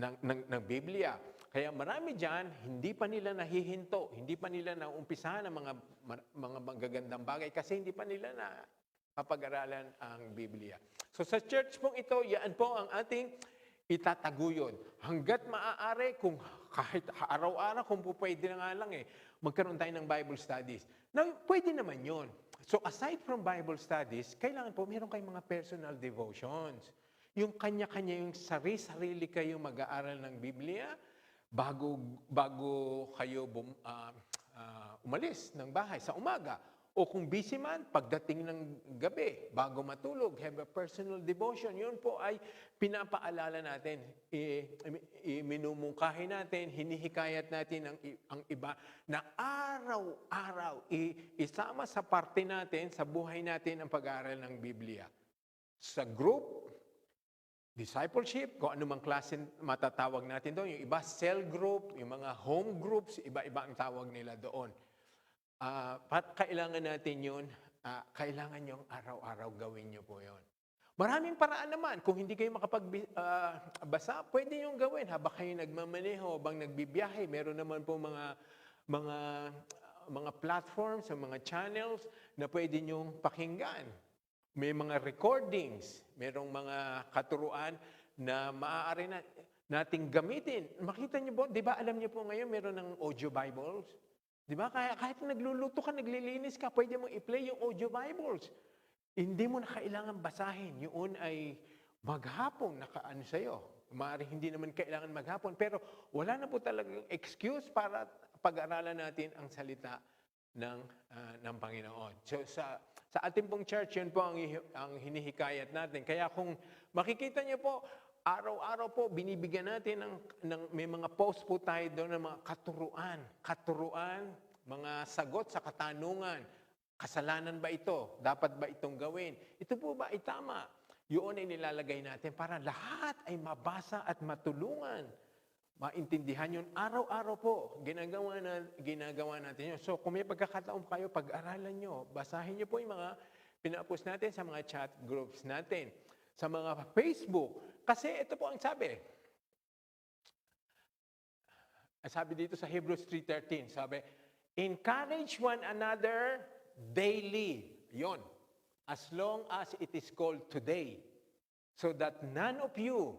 ng Biblia. Kaya marami dyan, hindi pa nila nahihinto, hindi pa nila naumpisahan ang mga magagandang bagay kasi hindi pa nila na papag-aralan ang Biblia. So sa church pong ito, yan po ang ating itataguyod. Hanggat maaari, kung kahit araw-araw, kung po pwede na nga lang magkaroon tayo ng Bible studies. Now, pwede naman yun. So aside from Bible studies, kailangan po meron kayong mga personal devotions. Yung kanya-kanya, yung sarili kayo mag-aaral ng Biblia bago kayo umalis ng bahay sa umaga. O kung busy man, pagdating ng gabi, bago matulog, have a personal devotion. Yun po ay pinapaalala natin. Minumungkahi natin, hinihikayat natin ang iba na araw-araw isama sa parte natin, sa buhay natin ang pag-aaral ng Biblia. Sa group, discipleship, kung anumang klase matatawag natin doon. Yung iba, cell group, yung mga home groups, iba-iba ang tawag nila doon. Kailangan natin yun, kailangan nyo araw-araw gawin nyo po yun. Maraming paraan naman. Kung hindi kayo makapagbasa, pwede nyo gawin. Habang kayo nagmamaneho, habang nagbibiyahe, meron naman po mga platforms, mga channels na pwede nyo pakinggan. May mga recordings, merong mga katuruan na maaari nating gamitin. Makita nyo po, di ba alam nyo po ngayon, meron ng audio Bibles? Di ba? Kahit nagluluto ka, naglilinis ka, pwede mo i-play yung audio Bibles. Hindi mo na kailangan basahin. Yun ay maghapon nakaano sa'yo. Maaaring hindi naman kailangan maghapon. Pero wala na po talagang excuse para pag-aralan natin ang salita ng Panginoon. So sa ating pong church, yun po ang hinihikayat natin. Kaya kung makikita niyo po, araw-araw po, binibigyan natin may mga post po tayo doon ng mga katuruan, mga sagot sa katanungan. Kasalanan ba ito? Dapat ba itong gawin? Ito po ba ay tama? Yun ay nilalagay natin para lahat ay mabasa at matulungan. Maintindihan yun. Araw-araw po, ginagawa natin yun. So kung may pagkakataon kayo, pag-aralan nyo, basahin nyo po yung mga pinapost natin sa mga chat groups natin, sa mga Facebook. Kasi ito po ang sabi. Sabi dito sa Hebrews 3:13, sabi, encourage one another daily. Yon. As long as it is called today. So that none of you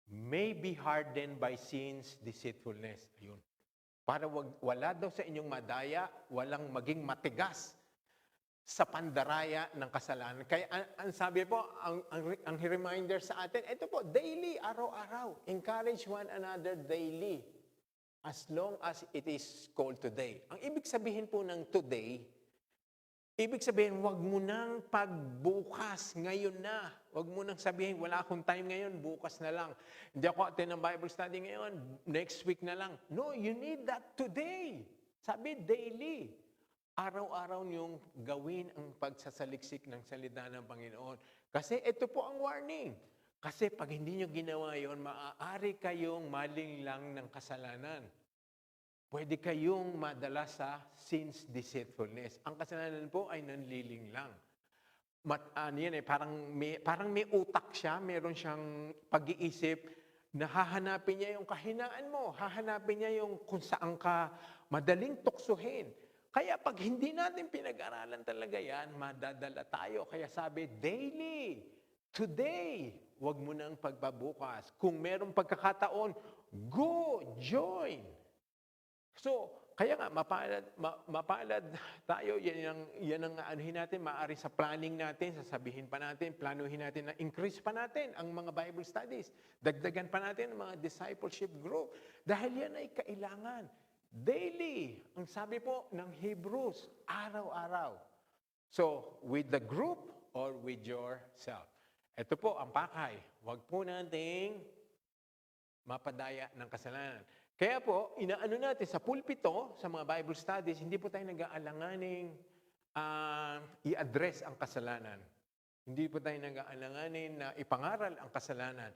may be hardened by sin's deceitfulness. Ayun. Para wala daw sa inyong madaya, walang maging matigas sa pandaraya ng kasalanan. Kaya ang sabi po, ang reminder sa atin, ito po, daily, araw-araw. Encourage one another daily. As long as it is called today. Ang ibig sabihin po ng today, ibig sabihin, wag mo nang pagbukas, ngayon na. Wag mo nang sabihin, wala akong time ngayon, bukas na lang. Hindi ako attend ng Bible study ngayon, next week na lang. No, you need that today. Sabi, daily. Araw-araw niyong gawin ang pagsasaliksik ng salita ng Panginoon. Kasi ito po ang warning. Kasi pag hindi niyo ginawa yon, maaari kayong malinglang ng kasalanan. Pwede kayong madala sa sin's deceitfulness. Ang kasalanan po ay nanliling lang. Parang may utak siya, meron siyang pag-iisip na hahanapin niya yung kahinaan mo, hahanapin niya yung kung saan ka madaling tuksuhin. Kaya pag hindi natin pinag-aralan talaga yan, madadala tayo. Kaya sabi, daily, today, wag mo nang pagbabukas. Kung merong pagkakataon, go, join. So, kaya nga, mapalad tayo, yan ang anuhin natin, maaari sa planning natin, sasabihin pa natin, planuhin natin na increase pa natin ang mga Bible studies. Dagdagan pa natin ang mga discipleship group. Dahil yan ay kailangan. Daily, ang sabi po ng Hebrews, araw-araw. So, with the group or with yourself. Ito po ang pakay. Huwag po nating mapadaya ng kasalanan. Kaya po, inaano natin sa pulpito, sa mga Bible studies, hindi po tayo nag-aalanganing i-address ang kasalanan. Hindi po tayo nag-aalanganin na ipangaral ang kasalanan.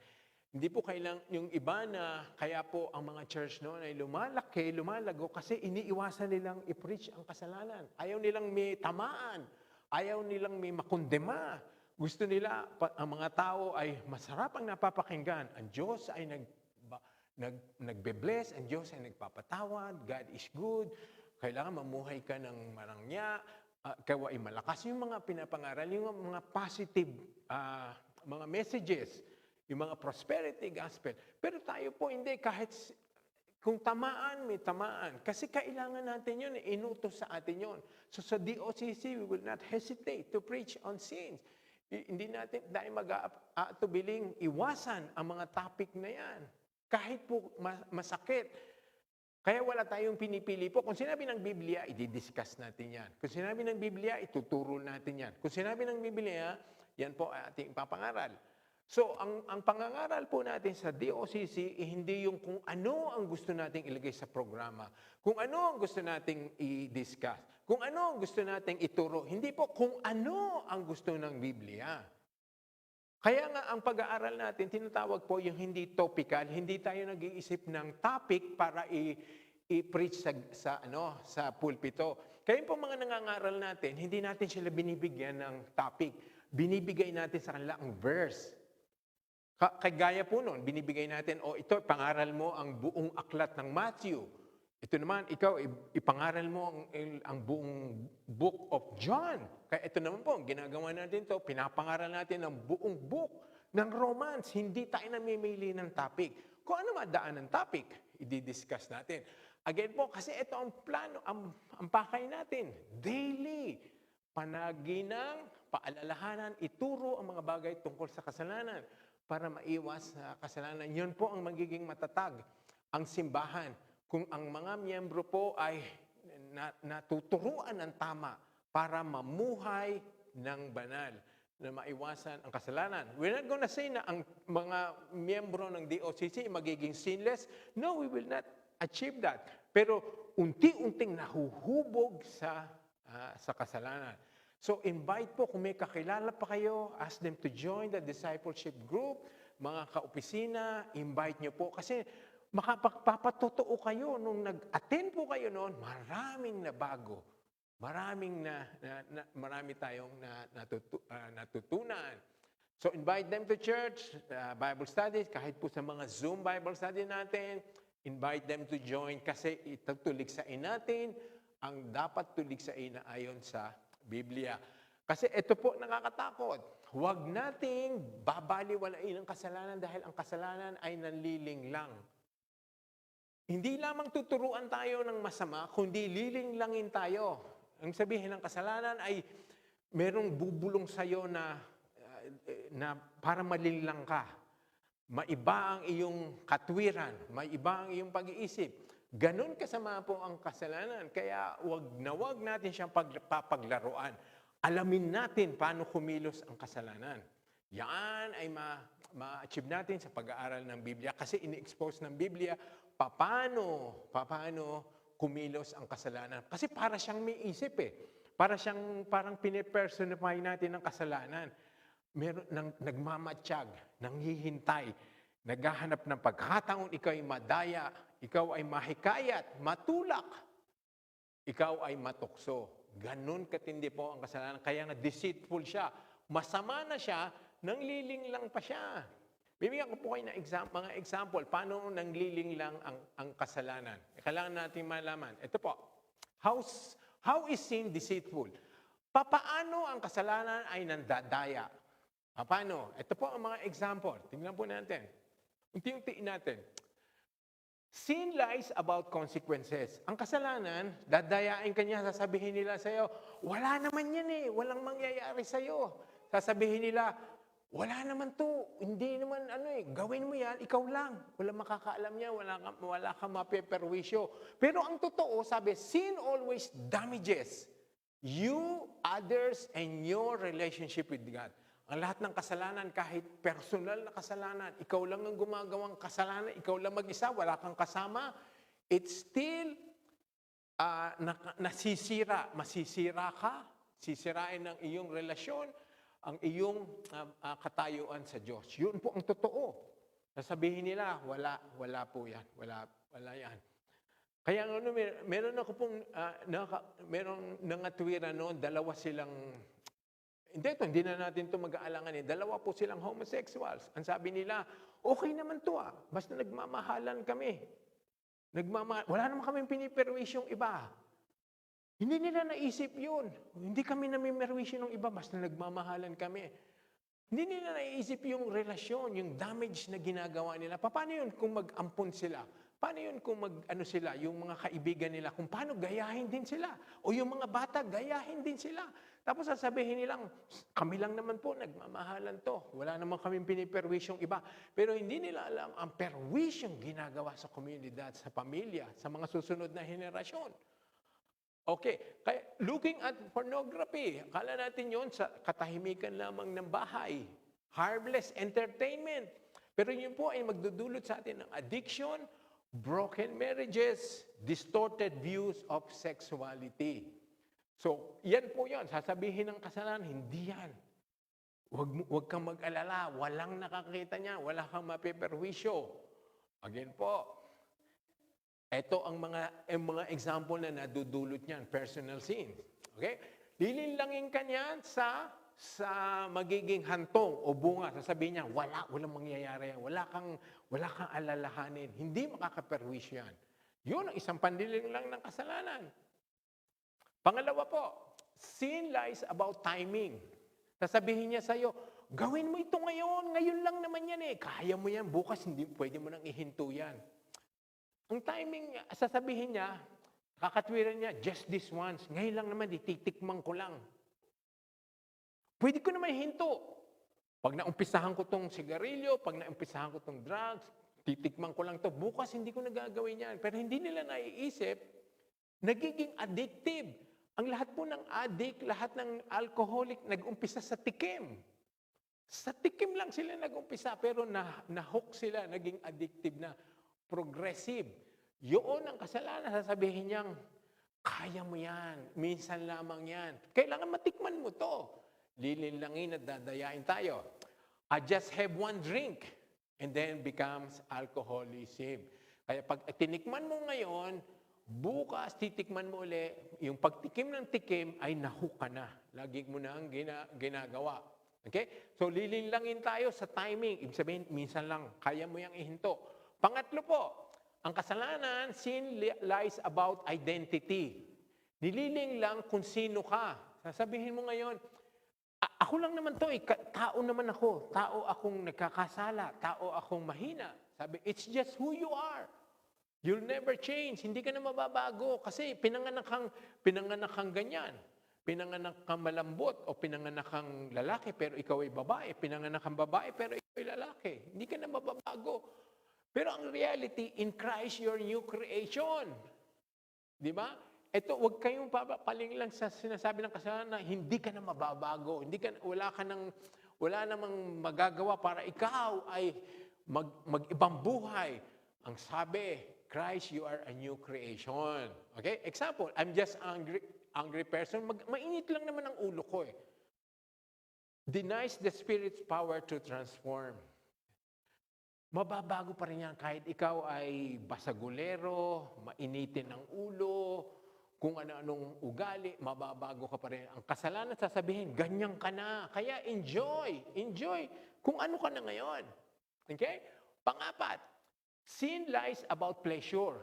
Hindi po kailang yung iba na kaya po ang mga church noon ay lumalago kasi iniiwasan nilang i-preach ang kasalanan. Ayaw nilang may tamaan. Ayaw nilang may makundema. Gusto nila, ang mga tao ay masarap ang napapakinggan. Ang Diyos ay nagbe-bless, ang Diyos ay nagpapatawad, God is good, kailangan mamuhay ka ng marangya, kawa ay malakas. Yung mga pinapangaral, yung mga positive mga messages, yung mga prosperity gospel. Pero tayo po hindi, kahit kung tamaan, may tamaan. Kasi kailangan natin yun, inutos sa atin yun. So sa DOCC, we will not hesitate to preach on sins. Hindi natin dahil mag-aatubiling iwasan ang mga topic na yan. Kahit po masakit. Kaya wala tayong pinipili po. Kung sinabi ng Biblia, i-discuss natin yan. Kung sinabi ng Biblia, ituturo natin yan. Kung sinabi ng Biblia, yan po ay ating ipapangaral. So, ang pangangaral po natin sa DOCC, hindi yung kung ano ang gusto nating ilagay sa programa, kung ano ang gusto nating i-discuss, kung ano ang gusto nating ituro, hindi po kung ano ang gusto ng Biblia. Kaya nga ang pag-aaral natin, tinatawag po yung hindi topical, hindi tayo nag-iisip ng topic para i-preach sa pulpito. Kaya po mga nangangaral natin, hindi natin sila binibigyan ng topic. Binibigay natin sa kanila ang verse. Kagaya po nun, binibigay natin, ito, pangaral mo ang buong aklat ng Matthew. Ito naman, ikaw, ipangaral mo ang buong book of John. Kaya ito naman po, ginagawa natin ito, pinapangaral natin ang buong book ng Romans. Hindi tayo namimili ng topic. Kung ano madaan ng topic, i-discuss natin. Again po, kasi ito ang plano, ang pakay natin. Daily, panaginang, paalalahanan, ituro ang mga bagay tungkol sa kasalanan para maiwas sa kasalanan. Yun po ang magiging matatag, ang simbahan. Kung ang mga miyembro po ay natuturuan ng tama para mamuhay ng banal, na maiwasan ang kasalanan. We're not gonna say na ang mga miyembro ng DOCC magiging sinless. No, we will not achieve that. Pero unti-unting nahuhubog sa kasalanan. So invite po, kung may kakilala pa kayo, ask them to join the discipleship group. Mga kaopisina, invite nyo po. Kasi makapagpapatotoo kayo, nung nag-attend po kayo noon, maraming na bago. Marami tayong natutunan. So invite them to church, Bible studies, kahit po sa mga Zoom Bible study natin, invite them to join kasi itutuligsain natin ang dapat tuligsain na ayon sa Biblia. Kasi ito po nakakatakot. Huwag nating babaliwalain ang kasalanan dahil ang kasalanan ay nanlilinglang. Hindi lamang tuturuan tayo ng masama, kundi lilinglangin tayo. Ang sabihin ng kasalanan ay merong bubulong sa'yo na para malinglang ka. Maiba ang iyong katwiran, maiba ang iyong pag-iisip. Ganon kasama po ang kasalanan. Kaya wag natin siyang papaglaruan. Alamin natin paano kumilos ang kasalanan. Yan ay ma-achieve natin sa pag-aaral ng Biblia kasi ini-expose ng Biblia paano kumilos ang kasalanan. Kasi para siyang may isip eh. Parang pinipersonify natin ang kasalanan. Meron nagmamatsyag, nanghihintay, naghahanap ng pagkataon, ikaw ay madaya, ikaw ay mahikayat, matulak, ikaw ay matukso. Ganun katindi po ang kasalanan. Kaya nga deceitful siya. Masama na siya, nanglilinglang pa siya. Bibigyan ko po kayo ng mga example. Paano nanglilinglang ang kasalanan? Kailangan natin malaman. Ito po. How is sin deceitful? Paano ang kasalanan ay nandadaya? Paano? Ito po ang mga example. Tingnan po natin. Unti-untiin natin. Sin lies about consequences. Ang kasalanan, dadayain ka niya, sasabihin nila sa'yo, wala naman yan eh, walang mangyayari sa'yo. Sasabihin nila, wala naman to, hindi naman gawin mo yan, ikaw lang. Wala makakaalam niya, wala kang mapeperwisyo. Pero ang totoo, sabi, sin always damages you, others, and your relationship with God. Ang lahat ng kasalanan, kahit personal na kasalanan, ikaw lang ang gumagawang kasalanan, ikaw lang mag-isa, wala kang kasama, it's still masisira ka, sisirain ng iyong relasyon, ang iyong katayuan sa Diyos. Yun po ang totoo. Sasabihin nila, wala po yan, wala yan. Kaya meron ako pong, meron nangatwiran noon, dalawa silang, hindi na natin ito mag-aalangan eh. Dalawa po silang homosexuals. Ang sabi nila, okay naman to basta nagmamahalan kami. Wala naman kami piniperwisyong iba. Hindi nila naisip yun. Hindi kami namimerwisyo ng iba, basta nagmamahalan kami. Hindi nila naisip yung relasyon, yung damage na ginagawa nila. Paano yun kung mag-ampon sila? Paano yun kung yung mga kaibigan nila, kung paano gayahin din sila? O yung mga bata, gayahin din sila. Tapos sasabihin nilang, kami lang naman po, nagmamahalan to. Wala naman kaming piniperwisyong iba. Pero hindi nila alam ang perwisyong ginagawa sa komunidad, sa pamilya, sa mga susunod na henerasyon. Okay, kaya looking at pornography, akala natin yon sa katahimikan lamang ng bahay. Harmless entertainment. Pero yun po ay magdudulot sa atin ng addiction, broken marriages, distorted views of sexuality. So, yan po yan. Sasabihin ng kasalanan, hindi yan. Huwag kang mag-alala. Walang nakakita niya. Wala kang mapiperwisyo. Again po, ito ang mga example na nadudulot niyan, personal sin. Okay? Lilinlangin ka niyan sa magiging hantong o bunga. Sasabihin niya, walang mangyayari yan. Wala kang alalahanin. Hindi makakaperwisyo yan. Yun ang isang pandiling lang ng kasalanan. Pangalawa po, sin lies about timing. Sasabihin niya sa'yo, gawin mo ito ngayon lang naman yan eh. Kaya mo yan, bukas hindi pwede mo nang ihinto yan. Ang timing, sasabihin niya, kakatwiran niya, just this once. Ngayon lang naman, titikman ko lang. Pwede ko naman hinto. Pag naumpisahan ko tong sigarilyo, pag naumpisahan ko tong drugs, titikman ko lang to. Bukas hindi ko nagagawin yan. Pero hindi nila naiisip, nagiging addictive. Ang lahat po ng addict, lahat ng alcoholic, nag-umpisa sa tikim. Sa tikim lang sila nag-umpisa, pero na-hook sila, naging addictive na. Progressive. Yun ang kasalanan. Sasabihin niyang, kaya mo yan. Minsan lamang yan. Kailangan matikman mo to. Lilinlangin at dadayain tayo. I just have one drink and then becomes alcoholism. Kaya pag tinikman mo ngayon, bukas titikman mo uli, yung pagtikim ng tikim ay nahook ka na. Lagi mo na ang ginagawa. Okay? So lilinlangin tayo sa timing. Ibig sabihin, minsan lang, kaya mo yung ihinto. Pangatlo po, ang kasalanan, sin lies about identity. Nililing lang kung sino ka. Sasabihin mo ngayon, ako lang naman to, tao naman ako. Tao akong nagkakasala. Tao akong mahina. Sabi, it's just who you are. You'll never change. Hindi ka na mababago kasi pinanganak kang ganyan. Pinanganak kang malambot o pinanganak kang lalaki pero ikaw ay babae. Pinanganak kang babae pero ikaw ay lalaki. Hindi ka na mababago. Pero ang reality, in Christ, you're new creation. Di ba? Ito, huwag kayong papaling lang sa sinasabi ng kasalanan na hindi ka na mababago. Wala namang magagawa para ikaw ay mag-ibang buhay. Ang sabi, Christ, you are a new creation. Okay? Example, I'm just angry person. Mainit lang naman ang ulo ko eh. Denies the Spirit's power to transform. Mababago pa rin yan kahit ikaw ay basagulero, mainitin ang ulo, kung ano-anong ugali, mababago ka pa rin. Ang kasalanan sasabihin, ganyan ka na. Kaya enjoy kung ano ka na ngayon. Okay? Pangapat, sin lies about pleasure.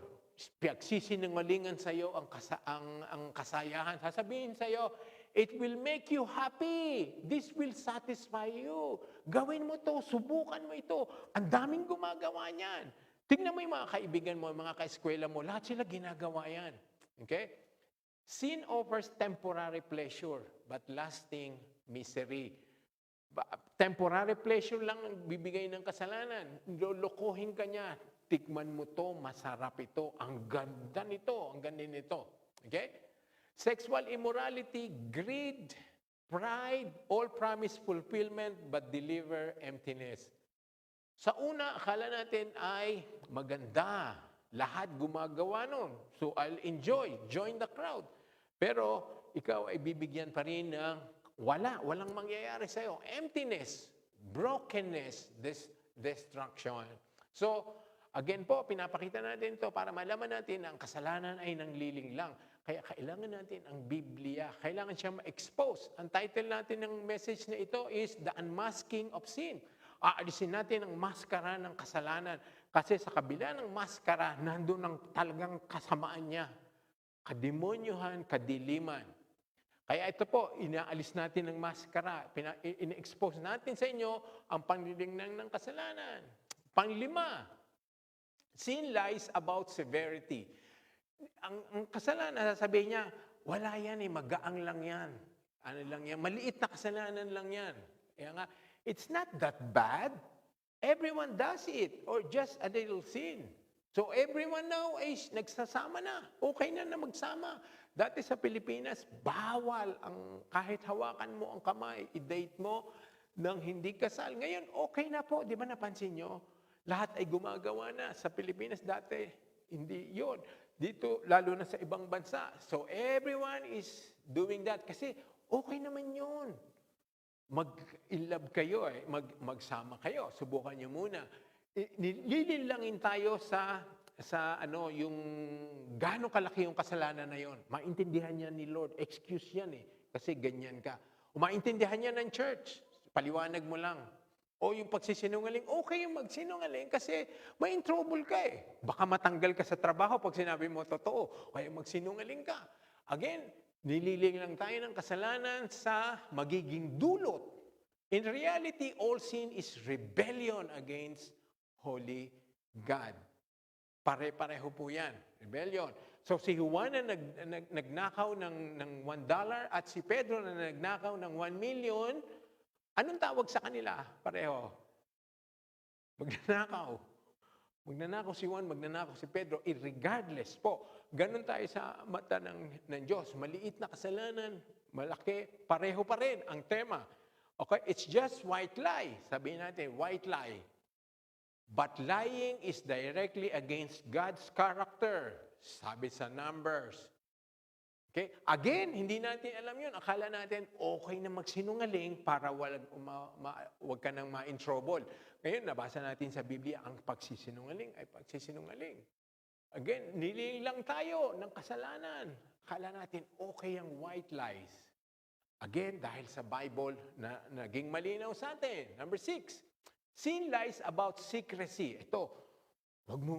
Pagsisinungalingan sa iyo ang kasayahan. Sasabihin sa iyo, it will make you happy. This will satisfy you. Gawin mo to, subukan mo ito. Ang daming gumagawa niyan. Tingnan mo yung mga kaibigan mo, mga kaeskwela mo, lahat sila ginagawa yan. Okay? Sin offers temporary pleasure, but lasting misery. Temporary pleasure lang ang bibigay ng kasalanan. Lolokohin ka niya. Tikman mo to, masarap ito. Ang ganda nito, ang ganda nito. Okay? Sexual immorality, greed, pride, all promise fulfillment but deliver emptiness. Sa una, akala natin ay maganda. Lahat gumagawa nun. So I'll join the crowd. Pero ikaw ay bibigyan pa rin ng walang mangyayari sa'yo. Emptiness, brokenness, destruction. So, again po, pinapakita natin ito para malaman natin na ang kasalanan ay nangliling lang. Kaya kailangan natin ang Biblia. Kailangan siya ma-expose. Ang title natin ng message na ito is The Unmasking of Sin. Aalisin natin ang maskara ng kasalanan. Kasi sa kabila ng maskara, nandun ang talagang kasamaan niya. Kademonyohan, kadiliman. Kaya ito po, inaalis natin ang maskara. Ina-expose natin sa inyo ang panlilingnan ng kasalanan. Panglima, sin lies about severity. Ang kasalanan, sasabihin niya, wala yan eh, magaang lang yan. Ano lang yan, maliit na kasalanan lang yan. Kaya nga, it's not that bad. Everyone does it, or just a little sin. So everyone now is nagsasama na. Okay na magsama. Dati sa Pilipinas, bawal ang kahit hawakan mo ang kamay, i-date mo nang hindi kasal. Ngayon, okay na po. Di ba napansin nyo? Lahat ay gumagawa na. Sa Pilipinas dati, hindi yon. Dito, lalo na sa ibang bansa. So everyone is doing that. Kasi okay naman yun. Mag-in-love kayo, magsama kayo. Subukan nyo muna. Lililangin tayo sa yung gaano kalaki yung kasalanan na yon. Maintindihan niya ni Lord. Excuse yan kasi ganyan ka. O maintindihan niya ng church. Paliwanag mo lang. O yung pagsisinungaling, okay yung magsinungaling kasi may in trouble ka Baka matanggal ka sa trabaho pag sinabi mo totoo. Kaya magsinungaling ka. Again, nililing lang tayo ng kasalanan sa magiging dulot. In reality, all sin is rebellion against holy God. Pare-pareho po yan. Rebellion. So si Juan na nagnakaw ng $1 at si Pedro na nagnakaw ng 1 million, anong tawag sa kanila? Pareho. Magnanakaw. Magnanakaw si Juan, magnanakaw si Pedro, irregardless po. Ganon tayo sa mata ng Diyos. Maliit na kasalanan, malaki, pareho pa rin ang tema. Okay, it's just white lie. Sabihin natin, white lie. But lying is directly against God's character. Sabi sa Numbers. Okay? Again, hindi natin alam yun. Akala natin, okay na magsinungaling para wag ka nang ma-in trouble. Ngayon, nabasa natin sa Biblia, ang pagsisinungaling ay pagsisinungaling. Again, nililang tayo ng kasalanan. Akala natin, okay ang white lies. Again, dahil sa Bible na naging malinaw sa atin. Number 6, sin lies about secrecy. Ito, wag mo,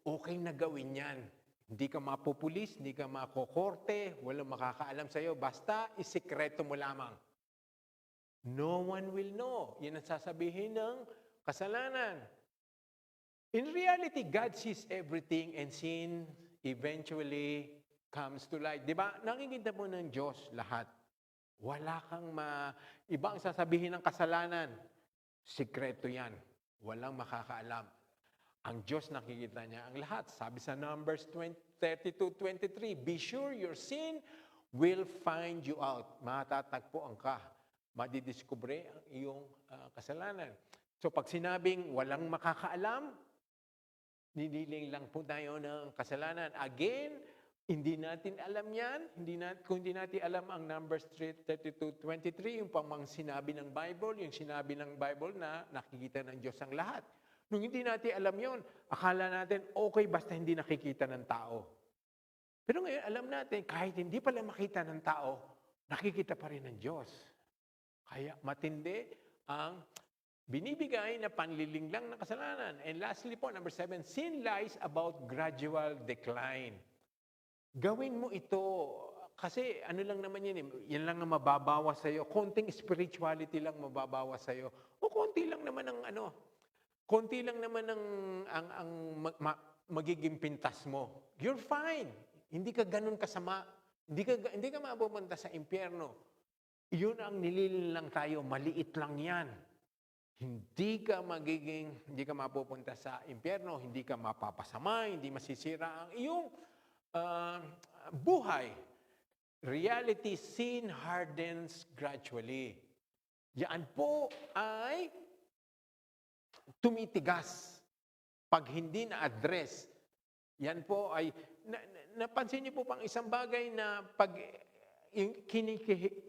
okay na gawin yan. Hindi ka mapupulis, hindi ka makokorte, walang makakaalam sa'yo. Basta, isikreto mo lamang. No one will know. Yan ang sasabihin ng kasalanan. In reality, God sees everything and sin eventually comes to light. Di ba? Nakikita mo ng Diyos lahat. Wala kang iba ang sasabihin ng kasalanan. Sikreto yan. Walang makakaalam. Ang Diyos nakikita niya ang lahat. Sabi sa Numbers 32:23, be sure your sin will find you out. Matatagpuan ka. Madidiskubre ang iyong kasalanan. So pag sinabing walang makakaalam, nililing lang po tayo ng kasalanan. Again, hindi natin alam yan. Kung hindi natin alam ang Numbers 32:23, yung pamang sinabi ng Bible, yung sinabi ng Bible na nakikita ng Diyos ang lahat. Nung hindi natin alam yon, akala natin okay basta hindi nakikita ng tao. Pero ngayon alam natin, kahit hindi pala makita ng tao, nakikita pa rin ng Diyos. Kaya matindi ang binibigay na panliling lang ng kasalanan. And lastly po, number 7, sin lies about gradual decline. Gawin mo ito, kasi ano lang naman yan lang ang mababawas sa'yo. Konting spirituality lang mababawas sa'yo. O konti lang naman ang konti lang naman ang magiging pintas mo. You're fine. Hindi ka ganun kasama. Hindi ka mapupunta sa impyerno. Yun ang nililin lang tayo. Maliit lang yan. Hindi ka mapupunta sa impyerno. Hindi ka mapapasama. Hindi masisira ang iyong buhay. Reality, sin hardens gradually. Yan po ay tumitigas pag hindi na-address. Yan po ay, napansin niyo po pang isang bagay na pag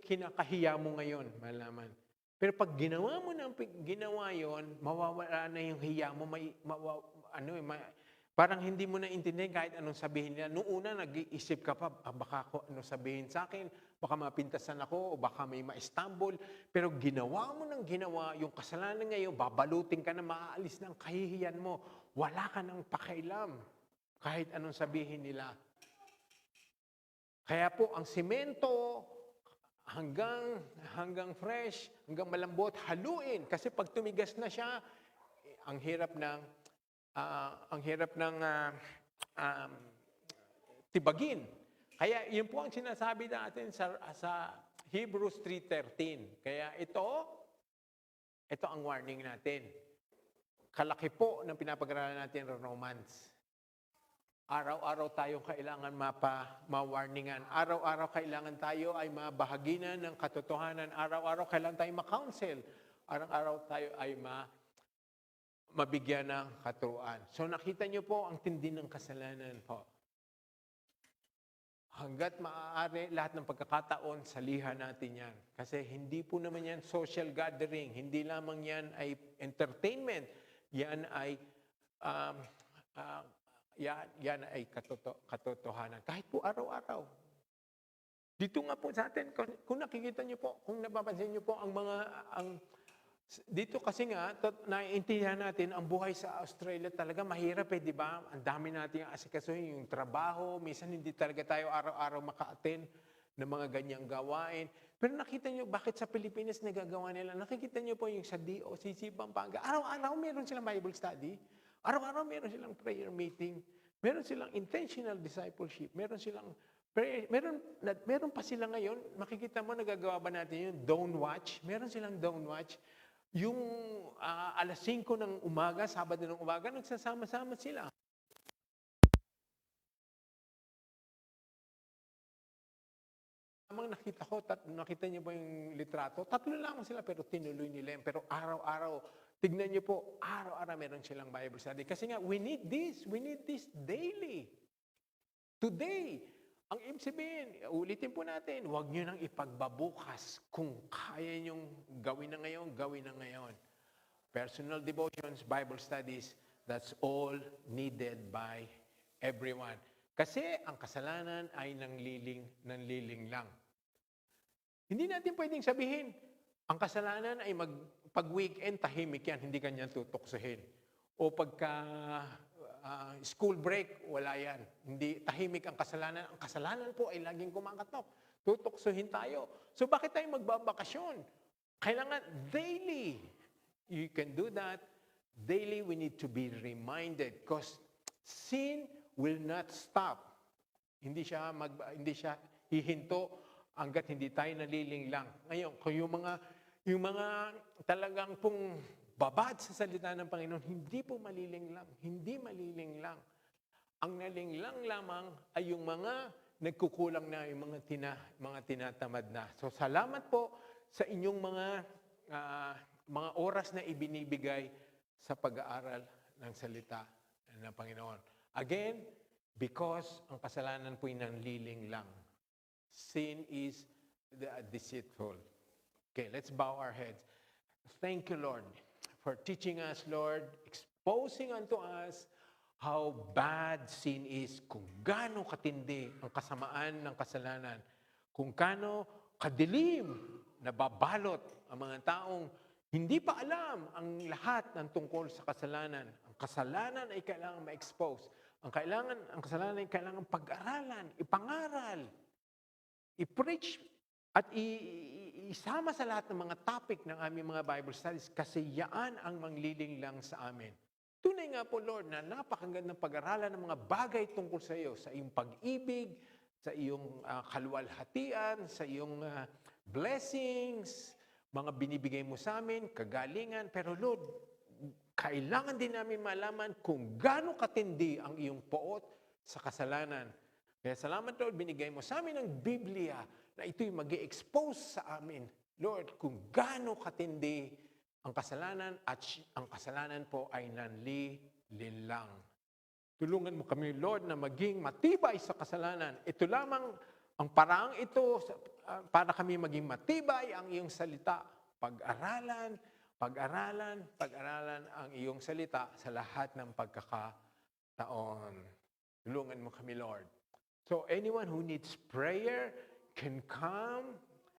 kinakahiya mo ngayon, malaman. Pero pag ginawa mo yon, mawawala na yung hiya mo, parang hindi mo na intindihan kahit anong sabihin nila. Noong una, nag-iisip ka pa, baka ano sabihin sa akin, baka mapintasan ako, o baka may ma-stumble. Pero ginawa mo ng ginawa, yung kasalanan ngayon, babalutin ka na, maaalis ng kahihiyan mo. Wala ka ng pakailam, kahit anong sabihin nila. Kaya po, ang simento, hanggang fresh, hanggang malambot, haluin. Kasi pag tumigas na siya, ang hirap ng tibagin. Kaya yun po ang sinasabi natin sa Hebrews 3:13. Kaya ito ang warning natin. Kalaki po ng pinapag-aralan natin ng Romans. Araw-araw tayong kailangan ma-warningan. Araw-araw kailangan tayo ay mabahaginan ng katotohanan. Araw-araw kailangan tayo ma-counsel. Araw-araw tayo ay mabigyan ng katuruan. So nakita niyo po ang tindi ng kasalanan po. Hanggat maaari, lahat ng pagkakataon, salihan natin yan. Kasi hindi po naman yan social gathering. Hindi lamang yan ay entertainment. Yan ay yan ay katotohanan. Kahit po araw-araw. Dito nga po sa atin, kung nakikita niyo po, kung napapansin niyo po, dito kasi nga, naiintindihan natin, ang buhay sa Australia talaga mahirap di ba? Ang dami natin yung asikasuhin, yung trabaho, minsan hindi talaga tayo araw-araw maka-attend ng mga ganyang gawain. Pero nakita niyo, bakit sa Pilipinas nagagawa nila? Nakikita niyo po yung sa DOCC, Pampanga, araw-araw meron silang Bible study. Araw-araw meron silang prayer meeting. Meron silang intentional discipleship. Meron silang prayer. Meron pa sila ngayon. Makikita mo, nagagawa ba natin yung Dawn Watch? Meron silang Dawn Watch. Yung alas 5 ng umaga, Sabado ng umaga, nagsasama-sama sila. Nakita niyo po yung litrato? 3 lang sila, pero tinuloy nila yan. Pero araw-araw, tignan niyo po, araw-araw meron silang Bible study. Kasi nga, we need this daily. Today, ang ibig sabihin, ulitin po natin, huwag niyo nang ipagbabukas. Kung kaya niyong gawin na ngayon. Personal devotions, Bible studies, that's all needed by everyone. Kasi ang kasalanan ay nanliling lang. Hindi natin pwedeng sabihin, ang kasalanan ay pag-weekend, tahimik yan, hindi kanyan tutuksohin. O pagka school break, wala yan. Hindi tahimik ang kasalanan. Ang kasalanan po ay laging kumakatok. Tutuksohin tayo. So bakit tayo magbabakasyon? Kailangan daily. You can do that. Daily, we need to be reminded because sin will not stop. Hindi siya hihinto hanggat hindi tayo naliling lang. Ngayon, kung yung mga talagang pong babad sa salita ng Panginoon, hindi po maliling lang. Hindi maliling lang. Ang nalinglang lamang ay yung mga nagkukulang na, yung mga tinatamad na. So salamat po sa inyong mga oras na ibinibigay sa pag-aaral ng salita ng Panginoon. Again, because ang kasalanan po ay nanliling lang. Sin is deceitful. Okay, let's bow our heads. Thank you, Lord, for teaching us, Lord, exposing unto us how bad sin is, kung gaano katindi ang kasamaan ng kasalanan, kung gaano kadilim nababalot ang mga taong hindi pa alam ang lahat ng tungkol sa kasalanan. Ang kasalanan ay kailangan ma-expose. Ang kasalanan ay kailangan pag-aralan, ipangaral, i-preach, at isama sa lahat ng mga topic ng aming mga Bible studies kasi yaan ang mangliling lang sa amin. Tunay nga po, Lord, na napakagandang pag-aralan ng mga bagay tungkol sa iyo, sa iyong pag-ibig, sa iyong kaluwalhatian, sa iyong blessings, mga binibigay mo sa amin, kagalingan. Pero Lord, kailangan din namin malaman kung gaano katindi ang iyong poot sa kasalanan. Kaya salamat, Lord, binigay mo sa amin ang Biblia na ito'y mag-i-expose sa amin, Lord, kung gaano katindi ang kasalanan at ang kasalanan po ay nanlilinlang. Tulungan mo kami, Lord, na maging matibay sa kasalanan. Ito lamang ang paraang ito para kami maging matibay ang iyong salita. Pag-aralan ang iyong salita sa lahat ng pagkakataon. Tulungan mo kami, Lord. So anyone who needs prayer can come